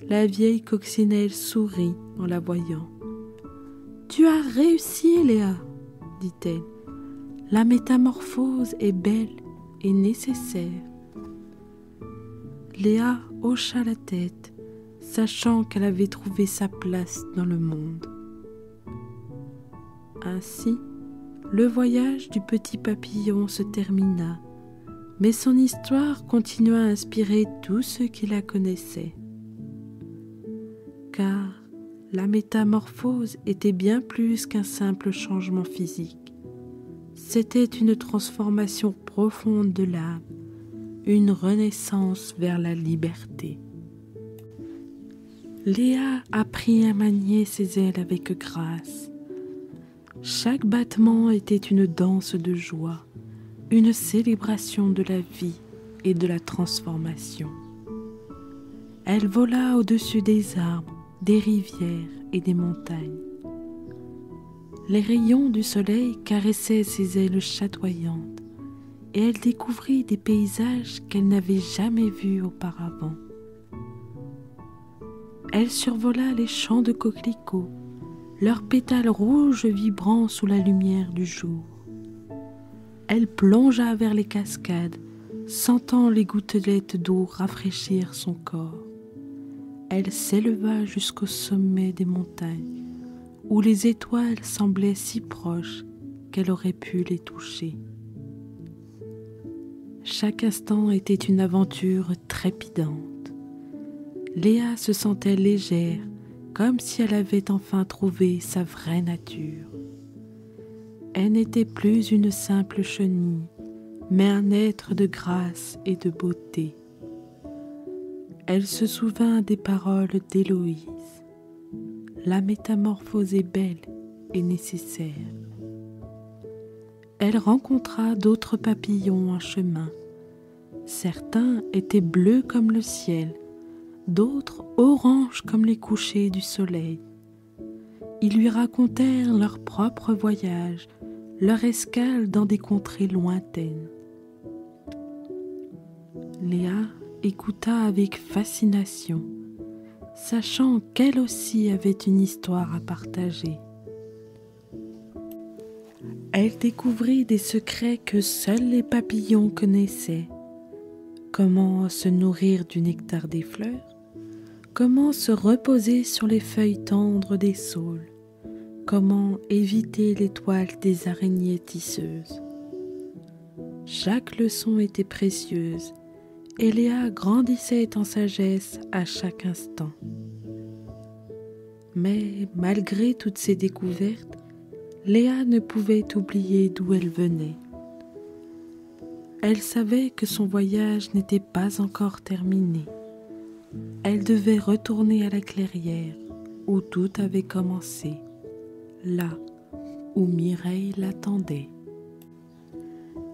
La vieille coccinelle sourit en la voyant. « Tu as réussi, Léa !» dit-elle. « La métamorphose est belle et nécessaire. » Léa hocha la tête, sachant qu'elle avait trouvé sa place dans le monde. Ainsi, le voyage du petit papillon se termina, mais son histoire continua à inspirer tous ceux qui la connaissaient. Car la métamorphose était bien plus qu'un simple changement physique. C'était une transformation profonde de l'âme, une renaissance vers la liberté. Léa apprit à manier ses ailes avec grâce. Chaque battement était une danse de joie, une célébration de la vie et de la transformation. Elle vola au-dessus des arbres, des rivières et des montagnes. Les rayons du soleil caressaient ses ailes chatoyantes et elle découvrit des paysages qu'elle n'avait jamais vus auparavant. Elle survola les champs de coquelicots, leurs pétales rouges vibrant sous la lumière du jour. Elle plongea vers les cascades, sentant les gouttelettes d'eau rafraîchir son corps. Elle s'éleva jusqu'au sommet des montagnes, où les étoiles semblaient si proches qu'elle aurait pu les toucher. Chaque instant était une aventure trépidante. Léa se sentait légère, comme si elle avait enfin trouvé sa vraie nature. Elle n'était plus une simple chenille, mais un être de grâce et de beauté. Elle se souvint des paroles d'Héloïse. La métamorphose est belle et nécessaire. Elle rencontra d'autres papillons en chemin. Certains étaient bleus comme le ciel, d'autres oranges comme les couchers du soleil. Ils lui racontèrent leur propre voyage, leur escale dans des contrées lointaines. Léa écouta avec fascination, sachant qu'elle aussi avait une histoire à partager. Elle découvrit des secrets que seuls les papillons connaissaient. Comment se nourrir du nectar des fleurs, comment se reposer sur les feuilles tendres des saules, comment éviter les toiles des araignées tisseuses. Chaque leçon était précieuse et Léa grandissait en sagesse à chaque instant. Mais malgré toutes ces découvertes, Léa ne pouvait oublier d'où elle venait. Elle savait que son voyage n'était pas encore terminé. Elle devait retourner à la clairière où tout avait commencé, là où Mireille l'attendait.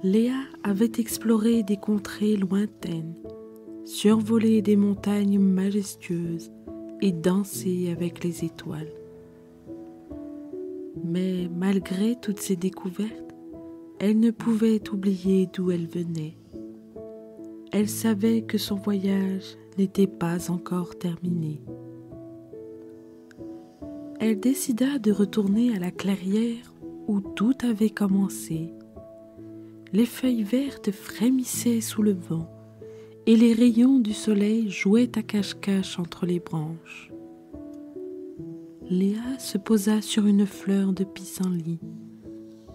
Léa avait exploré des contrées lointaines, survolé des montagnes majestueuses et dansé avec les étoiles. Mais malgré toutes ces découvertes, elle ne pouvait oublier d'où elle venait. Elle savait que son voyage n'était pas encore terminé. Elle décida de retourner à la clairière où tout avait commencé. Les feuilles vertes frémissaient sous le vent et les rayons du soleil jouaient à cache-cache entre les branches. Léa se posa sur une fleur de pissenlit,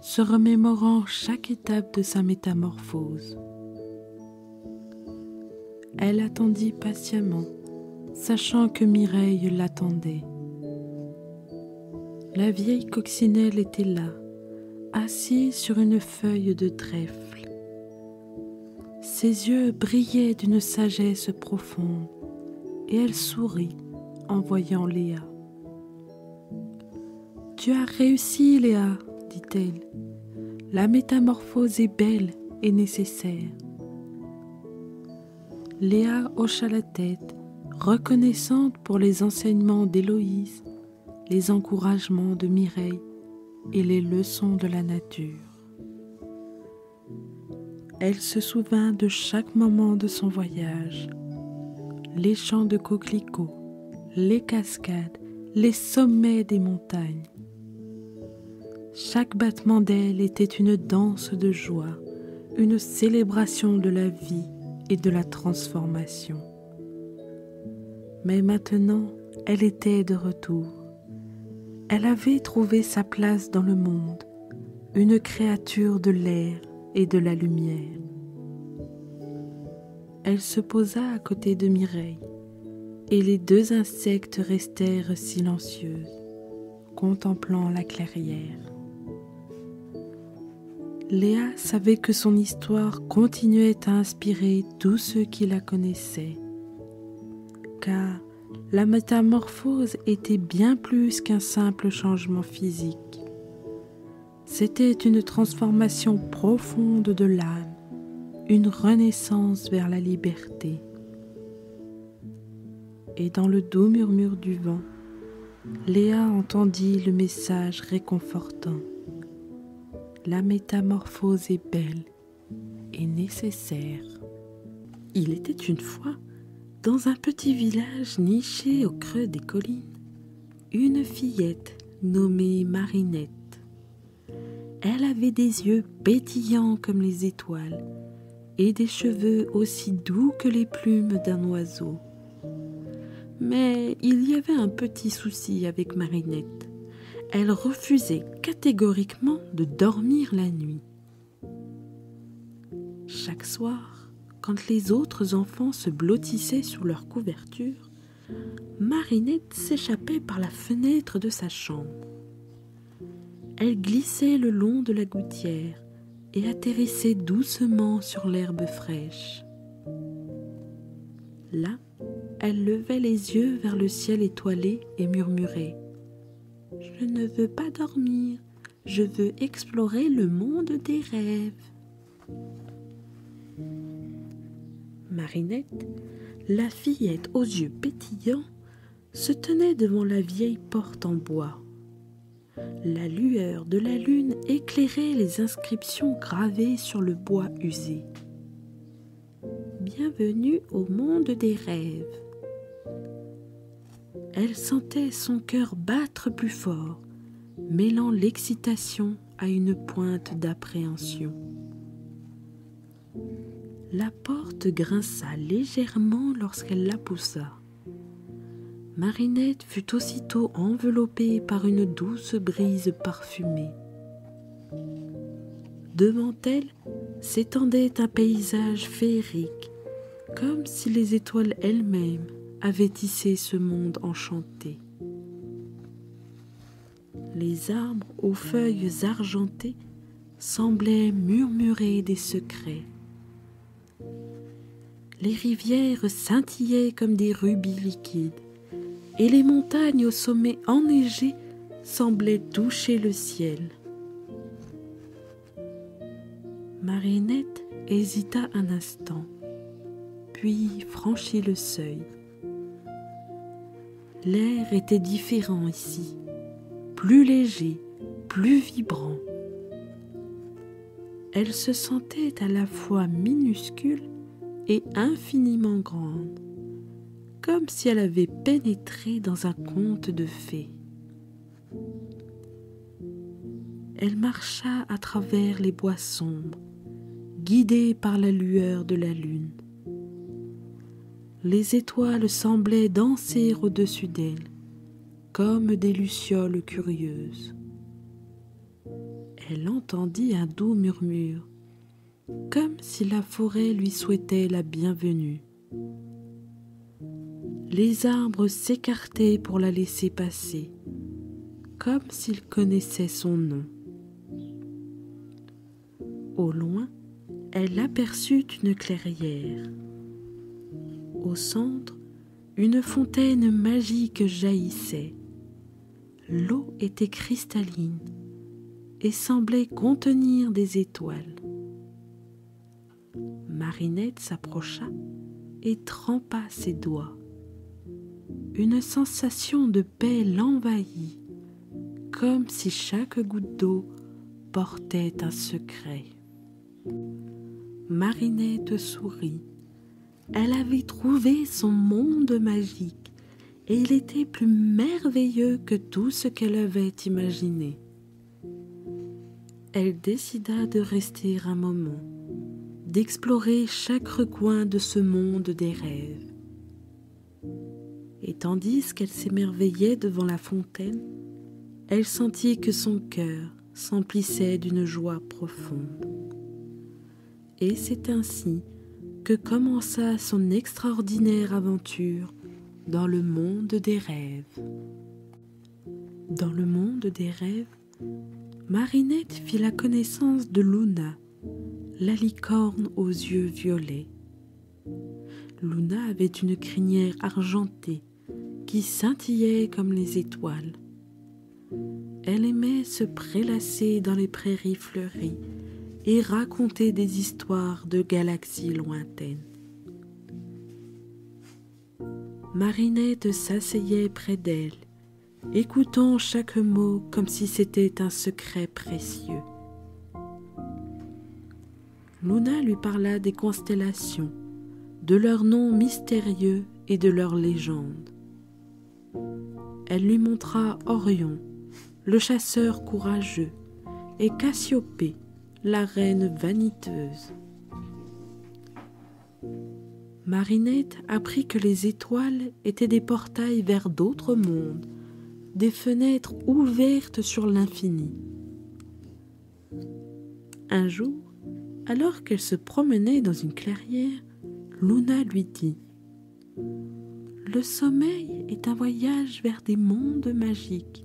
se remémorant chaque étape de sa métamorphose. Elle attendit patiemment, sachant que Mireille l'attendait. La vieille coccinelle était là, assise sur une feuille de trèfle. Ses yeux brillaient d'une sagesse profonde, et elle sourit en voyant Léa. « Tu as réussi, Léa, dit-elle. La métamorphose est belle et nécessaire. » Léa hocha la tête, reconnaissante pour les enseignements d'Héloïse, les encouragements de Mireille et les leçons de la nature. Elle se souvint de chaque moment de son voyage, les champs de coquelicots, les cascades, les sommets des montagnes. Chaque battement d'aile était une danse de joie, une célébration de la vie et de la transformation. Mais maintenant, elle était de retour. Elle avait trouvé sa place dans le monde, une créature de l'air et de la lumière. Elle se posa à côté de Mireille, et les deux insectes restèrent silencieuses, contemplant la clairière. Léa savait que son histoire continuait à inspirer tous ceux qui la connaissaient, car la métamorphose était bien plus qu'un simple changement physique. C'était une transformation profonde de l'âme, une renaissance vers la liberté. Et dans le doux murmure du vent, Léa entendit le message réconfortant. La métamorphose est belle et nécessaire. Il était une fois, dans un petit village niché au creux des collines, une fillette nommée Marinette. Elle avait des yeux pétillants comme les étoiles et des cheveux aussi doux que les plumes d'un oiseau. Mais il y avait un petit souci avec Marinette. Elle refusait catégoriquement de dormir la nuit. Chaque soir, quand les autres enfants se blottissaient sur leur couverture, Marinette s'échappait par la fenêtre de sa chambre. Elle glissait le long de la gouttière et atterrissait doucement sur l'herbe fraîche. Là, elle levait les yeux vers le ciel étoilé et murmurait « Je ne veux pas dormir, je veux explorer le monde des rêves. » Marinette, la fillette aux yeux pétillants, se tenait devant la vieille porte en bois. La lueur de la lune éclairait les inscriptions gravées sur le bois usé. « Bienvenue au monde des rêves. » Elle sentait son cœur battre plus fort, mêlant l'excitation à une pointe d'appréhension. La porte grinça légèrement lorsqu'elle la poussa. Marinette fut aussitôt enveloppée par une douce brise parfumée. Devant elle s'étendait un paysage féerique, comme si les étoiles elles-mêmes avaient tissé ce monde enchanté. Les arbres aux feuilles argentées semblaient murmurer des secrets, Les rivières scintillaient comme des rubis liquides, et les montagnes au sommet enneigé semblaient toucher le ciel. Marinette hésita un instant, puis franchit le seuil. L'air était différent ici, plus léger, plus vibrant. Elle se sentait à la fois minuscule et infiniment grande, comme si elle avait pénétré dans un conte de fées. Elle marcha à travers les bois sombres, guidée par la lueur de la lune. Les étoiles semblaient danser au-dessus d'elle, comme des lucioles curieuses. Elle entendit un doux murmure, comme si la forêt lui souhaitait la bienvenue. Les arbres s'écartaient pour la laisser passer, comme s'ils connaissaient son nom. Au loin, elle aperçut une clairière. Au centre, une fontaine magique jaillissait. L'eau était cristalline et semblait contenir des étoiles. Marinette s'approcha et trempa ses doigts. Une sensation de paix l'envahit, comme si chaque goutte d'eau portait un secret. Marinette sourit. Elle avait trouvé son monde magique et il était plus merveilleux que tout ce qu'elle avait imaginé. Elle décida de rester un moment, d'explorer chaque recoin de ce monde des rêves. Et tandis qu'elle s'émerveillait devant la fontaine, elle sentit que son cœur s'emplissait d'une joie profonde. Et c'est ainsi que commença son extraordinaire aventure dans le monde des rêves. Dans le monde des rêves, Marinette fit la connaissance de Luna, la licorne aux yeux violets. Luna avait une crinière argentée qui scintillait comme les étoiles. Elle aimait se prélasser dans les prairies fleuries et raconter des histoires de galaxies lointaines. Marinette s'asseyait près d'elle, écoutant chaque mot comme si c'était un secret précieux. Luna lui parla des constellations, de leurs noms mystérieux et de leurs légendes. Elle lui montra Orion, le chasseur courageux, et Cassiopée, la reine vaniteuse. Marinette apprit que les étoiles étaient des portails vers d'autres mondes, des fenêtres ouvertes sur l'infini. Un jour, alors qu'elle se promenait dans une clairière, Luna lui dit « Le sommeil est un voyage vers des mondes magiques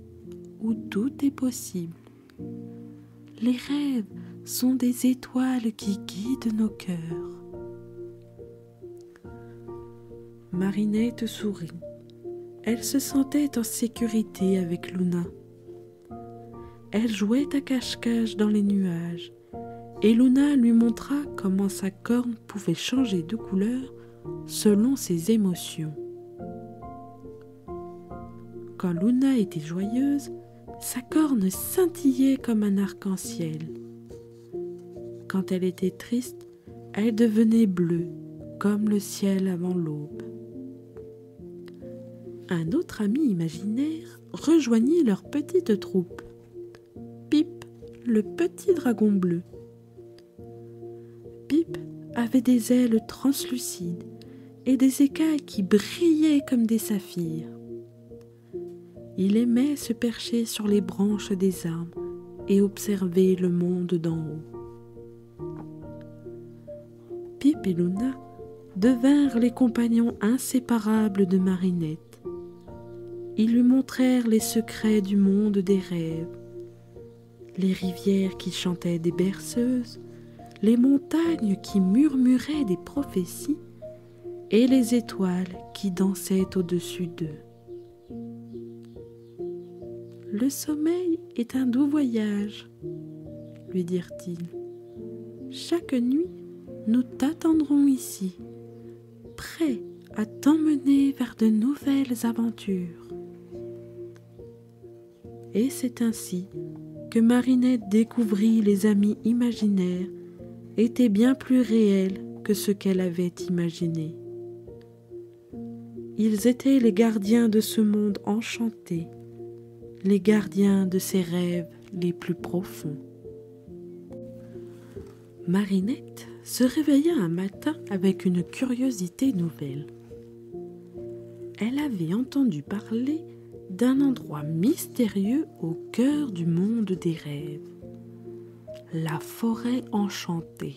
où tout est possible. Les rêves sont des étoiles qui guident nos cœurs. » Marinette sourit. Elle se sentait en sécurité avec Luna. Elle jouait à cache-cache dans les nuages, et Luna lui montra comment sa corne pouvait changer de couleur selon ses émotions. Quand Luna était joyeuse, sa corne scintillait comme un arc-en-ciel. Quand elle était triste, elle devenait bleue, comme le ciel avant l'aube. Un autre ami imaginaire rejoignit leur petite troupe. Pip, le petit dragon bleu. Pip avait des ailes translucides et des écailles qui brillaient comme des saphirs. Il aimait se percher sur les branches des arbres et observer le monde d'en haut. Pip et Luna devinrent les compagnons inséparables de Marinette. Ils lui montrèrent les secrets du monde des rêves, les rivières qui chantaient des berceuses, les montagnes qui murmuraient des prophéties et les étoiles qui dansaient au-dessus d'eux. « Le sommeil est un doux voyage, lui dirent-ils. Chaque nuit, nous t'attendrons ici, prêts à t'emmener vers de nouvelles aventures. » Et c'est ainsi que Marinette découvrit les amis imaginaires étaient bien plus réels que ce qu'elle avait imaginé. Ils étaient les gardiens de ce monde enchanté, les gardiens de ses rêves les plus profonds. Marinette se réveilla un matin avec une curiosité nouvelle. Elle avait entendu parler d'un endroit mystérieux au cœur du monde des rêves, la forêt enchantée.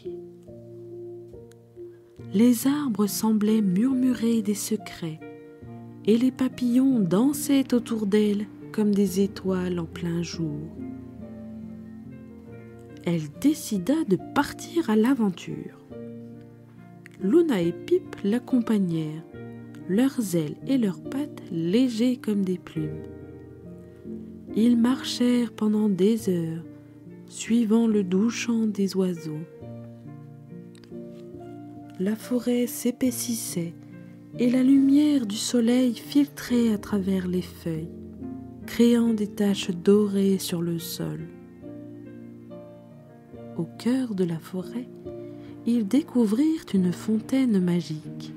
Les arbres semblaient murmurer des secrets et les papillons dansaient autour d'elle comme des étoiles en plein jour. Elle décida de partir à l'aventure. Luna et Pip l'accompagnèrent, leurs ailes et leurs pattes légers comme des plumes. Ils marchèrent pendant des heures, suivant le doux chant des oiseaux. La forêt s'épaississait et la lumière du soleil filtrait à travers les feuilles, créant des taches dorées sur le sol. Au cœur de la forêt, ils découvrirent une fontaine magique.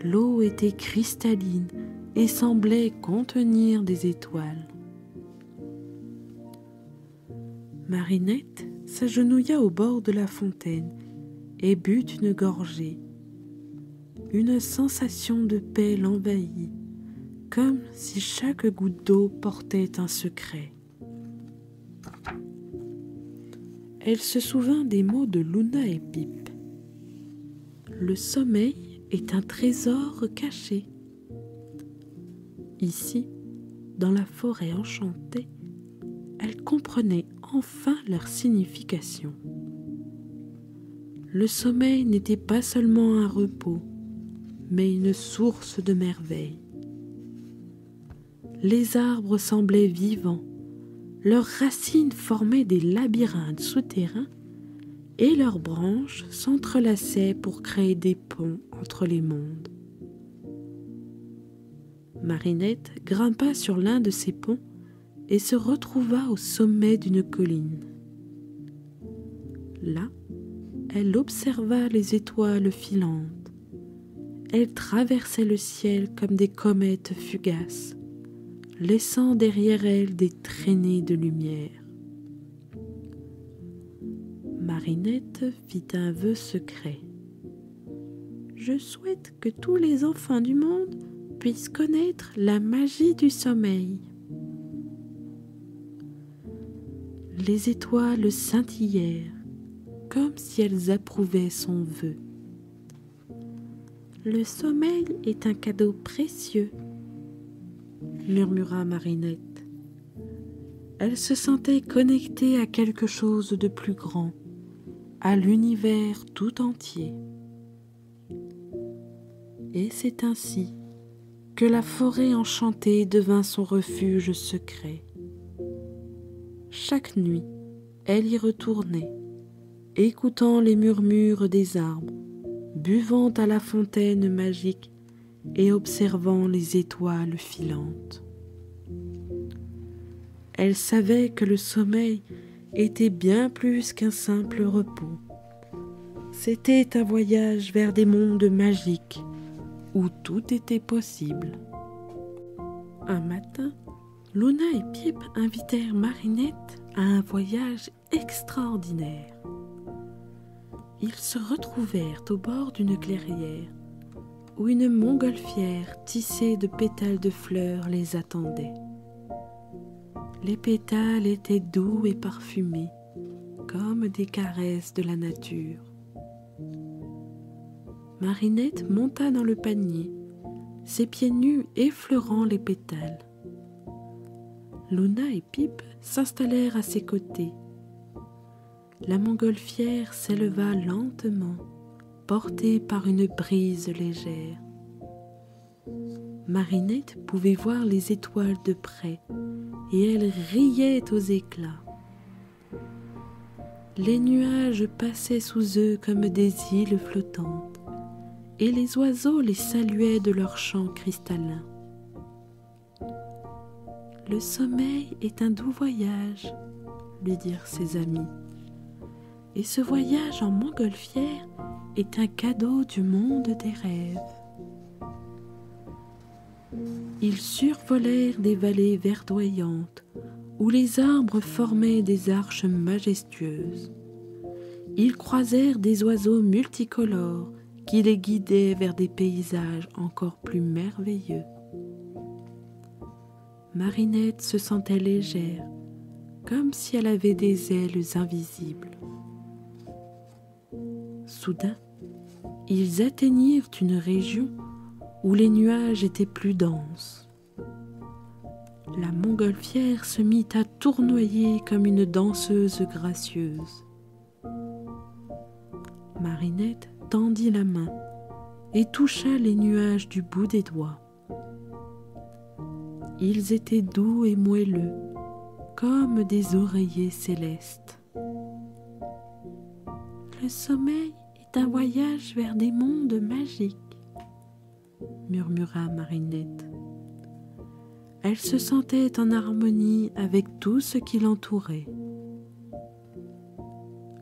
L'eau était cristalline et semblait contenir des étoiles. Marinette s'agenouilla au bord de la fontaine et but une gorgée. Une sensation de paix l'envahit, comme si chaque goutte d'eau portait un secret. Elle se souvint des mots de Luna et Pip. Le sommeil est un trésor caché. Ici, dans la forêt enchantée, elle comprenait enfin leur signification. Le sommeil n'était pas seulement un repos, mais une source de merveilles. Les arbres semblaient vivants, leurs racines formaient des labyrinthes souterrains et leurs branches s'entrelaçaient pour créer des ponts entre les mondes. Marinette grimpa sur l'un de ces ponts et se retrouva au sommet d'une colline. Là, elle observa les étoiles filantes. Elles traversaient le ciel comme des comètes fugaces, laissant derrière elles des traînées de lumière. Marinette fit un vœu secret. « Je souhaite que tous les enfants du monde puissent connaître la magie du sommeil. » Les étoiles scintillèrent, comme si elles approuvaient son vœu. « Le sommeil est un cadeau précieux, » murmura Marinette. Elle se sentait connectée à quelque chose de plus grand, à l'univers tout entier. Et c'est ainsi que la forêt enchantée devint son refuge secret. Chaque nuit, elle y retournait, écoutant les murmures des arbres, buvant à la fontaine magique et observant les étoiles filantes. Elle savait que le sommeil était bien plus qu'un simple repos. C'était un voyage vers des mondes magiques où tout était possible. Un matin, Luna et Pip invitèrent Marinette à un voyage extraordinaire. Ils se retrouvèrent au bord d'une clairière où une montgolfière tissée de pétales de fleurs les attendait. Les pétales étaient doux et parfumés, comme des caresses de la nature. Marinette monta dans le panier, ses pieds nus effleurant les pétales. Luna et Pip s'installèrent à ses côtés. La montgolfière s'éleva lentement, portée par une brise légère. Marinette pouvait voir les étoiles de près et elle riait aux éclats. Les nuages passaient sous eux comme des îles flottantes et les oiseaux les saluaient de leurs chants cristallins. « Le sommeil est un doux voyage », lui dirent ses amis. « Et ce voyage en montgolfière est un cadeau du monde des rêves. » Ils survolèrent des vallées verdoyantes où les arbres formaient des arches majestueuses. Ils croisèrent des oiseaux multicolores qui les guidaient vers des paysages encore plus merveilleux. Marinette se sentait légère, comme si elle avait des ailes invisibles. Soudain, ils atteignirent une région où les nuages étaient plus denses. La montgolfière se mit à tournoyer comme une danseuse gracieuse. Marinette tendit la main et toucha les nuages du bout des doigts. Ils étaient doux et moelleux, comme des oreillers célestes. Le sommeil est un voyage vers des mondes magiques, murmura Marinette. Elle se sentait en harmonie avec tout ce qui l'entourait.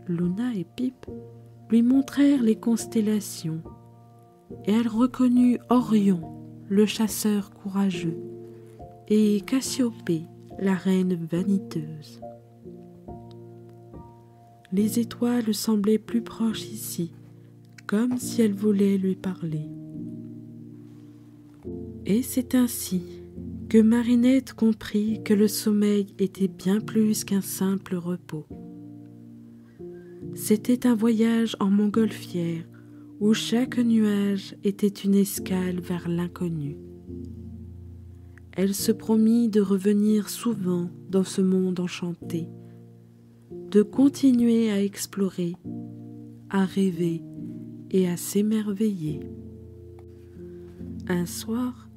Luna et Pip lui montrèrent les constellations et elle reconnut Orion, le chasseur courageux, et Cassiopée, la reine vaniteuse. Les étoiles semblaient plus proches ici, comme si elles voulaient lui parler. Et c'est ainsi que Marinette comprit que le sommeil était bien plus qu'un simple repos. C'était un voyage en montgolfière où chaque nuage était une escale vers l'inconnu. Elle se promit de revenir souvent dans ce monde enchanté, de continuer à explorer, à rêver et à s'émerveiller. Un soir,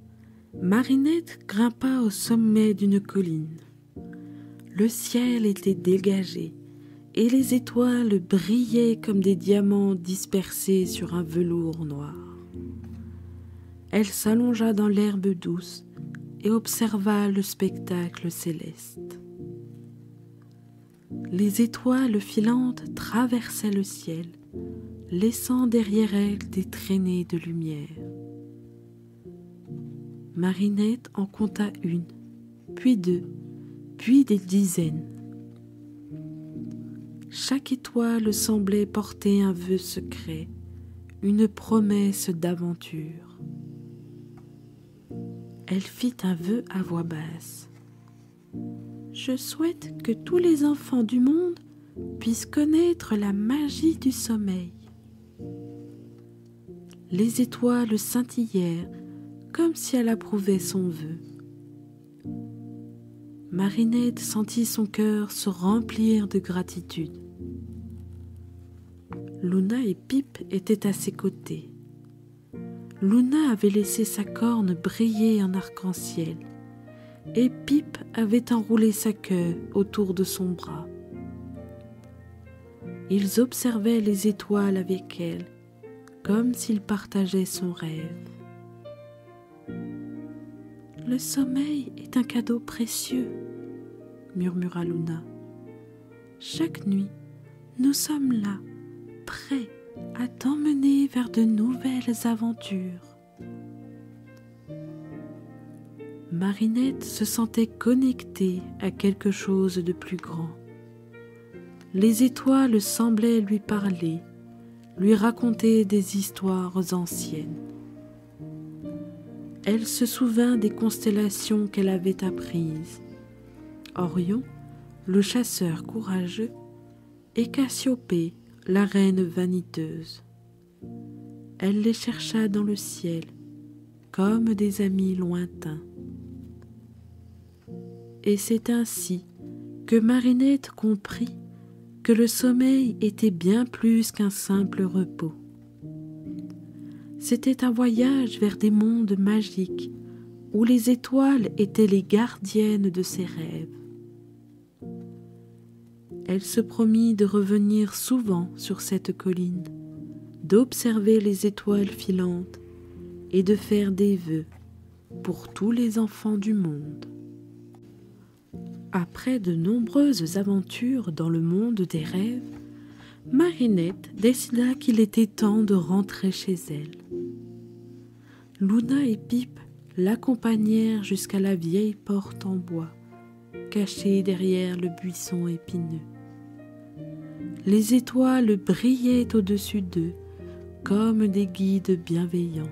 Marinette grimpa au sommet d'une colline. Le ciel était dégagé et les étoiles brillaient comme des diamants dispersés sur un velours noir. Elle s'allongea dans l'herbe douce et observa le spectacle céleste. Les étoiles filantes traversaient le ciel, laissant derrière elles des traînées de lumière. Marinette en compta une, puis deux, puis des dizaines. Chaque étoile semblait porter un vœu secret, une promesse d'aventure. Elle fit un vœu à voix basse. « Je souhaite que tous les enfants du monde puissent connaître la magie du sommeil. » Les étoiles scintillèrent comme si elle approuvait son vœu. Marinette sentit son cœur se remplir de gratitude. Luna et Pip étaient à ses côtés. Luna avait laissé sa corne briller en arc-en-ciel et Pip avait enroulé sa queue autour de son bras. Ils observaient les étoiles avec elle, comme s'ils partageaient son rêve. « Le sommeil est un cadeau précieux, » murmura Luna. « Chaque nuit, nous sommes là, prêts à t'emmener vers de nouvelles aventures. » Marinette se sentait connectée à quelque chose de plus grand. Les étoiles semblaient lui parler, lui raconter des histoires anciennes. Elle se souvint des constellations qu'elle avait apprises. Orion, le chasseur courageux, et Cassiopée, la reine vaniteuse. Elle les chercha dans le ciel, comme des amis lointains. Et c'est ainsi que Marinette comprit que le sommeil était bien plus qu'un simple repos. C'était un voyage vers des mondes magiques où les étoiles étaient les gardiennes de ses rêves. Elle se promit de revenir souvent sur cette colline, d'observer les étoiles filantes et de faire des vœux pour tous les enfants du monde. Après de nombreuses aventures dans le monde des rêves, Marinette décida qu'il était temps de rentrer chez elle. Luna et Pip l'accompagnèrent jusqu'à la vieille porte en bois, cachée derrière le buisson épineux. Les étoiles brillaient au-dessus d'eux comme des guides bienveillants.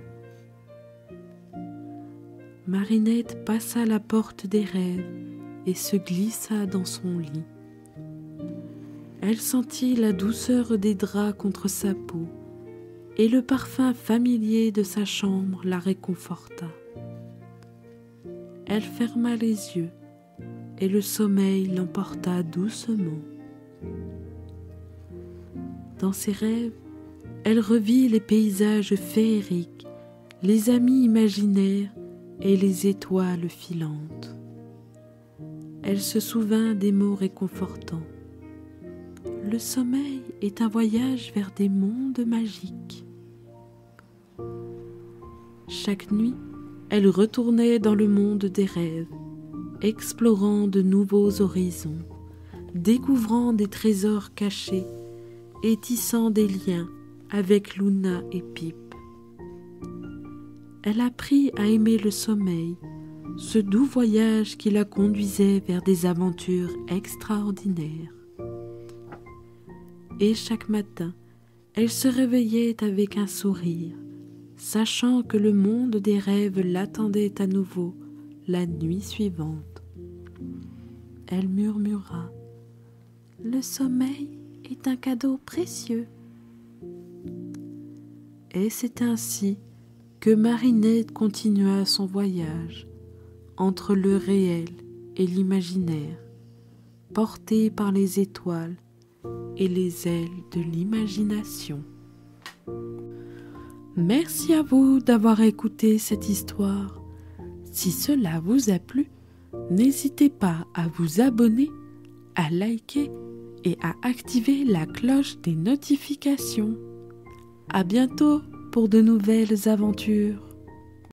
Marinette passa la porte des rêves et se glissa dans son lit. Elle sentit la douceur des draps contre sa peau et le parfum familier de sa chambre la réconforta. Elle ferma les yeux et le sommeil l'emporta doucement. Dans ses rêves, elle revit les paysages féeriques, les amis imaginaires et les étoiles filantes. Elle se souvint des mots réconfortants. Le sommeil est un voyage vers des mondes magiques. Chaque nuit, elle retournait dans le monde des rêves, explorant de nouveaux horizons, découvrant des trésors cachés et tissant des liens avec Luna et Pip. Elle apprit à aimer le sommeil, ce doux voyage qui la conduisait vers des aventures extraordinaires. Et chaque matin, elle se réveillait avec un sourire, sachant que le monde des rêves l'attendait à nouveau la nuit suivante. Elle murmura : « Le sommeil est un cadeau précieux. » Et c'est ainsi que Marinette continua son voyage entre le réel et l'imaginaire, portée par les étoiles et les ailes de l'imagination. Merci à vous d'avoir écouté cette histoire. Si cela vous a plu, n'hésitez pas à vous abonner, à liker et à activer la cloche des notifications. À bientôt pour de nouvelles aventures.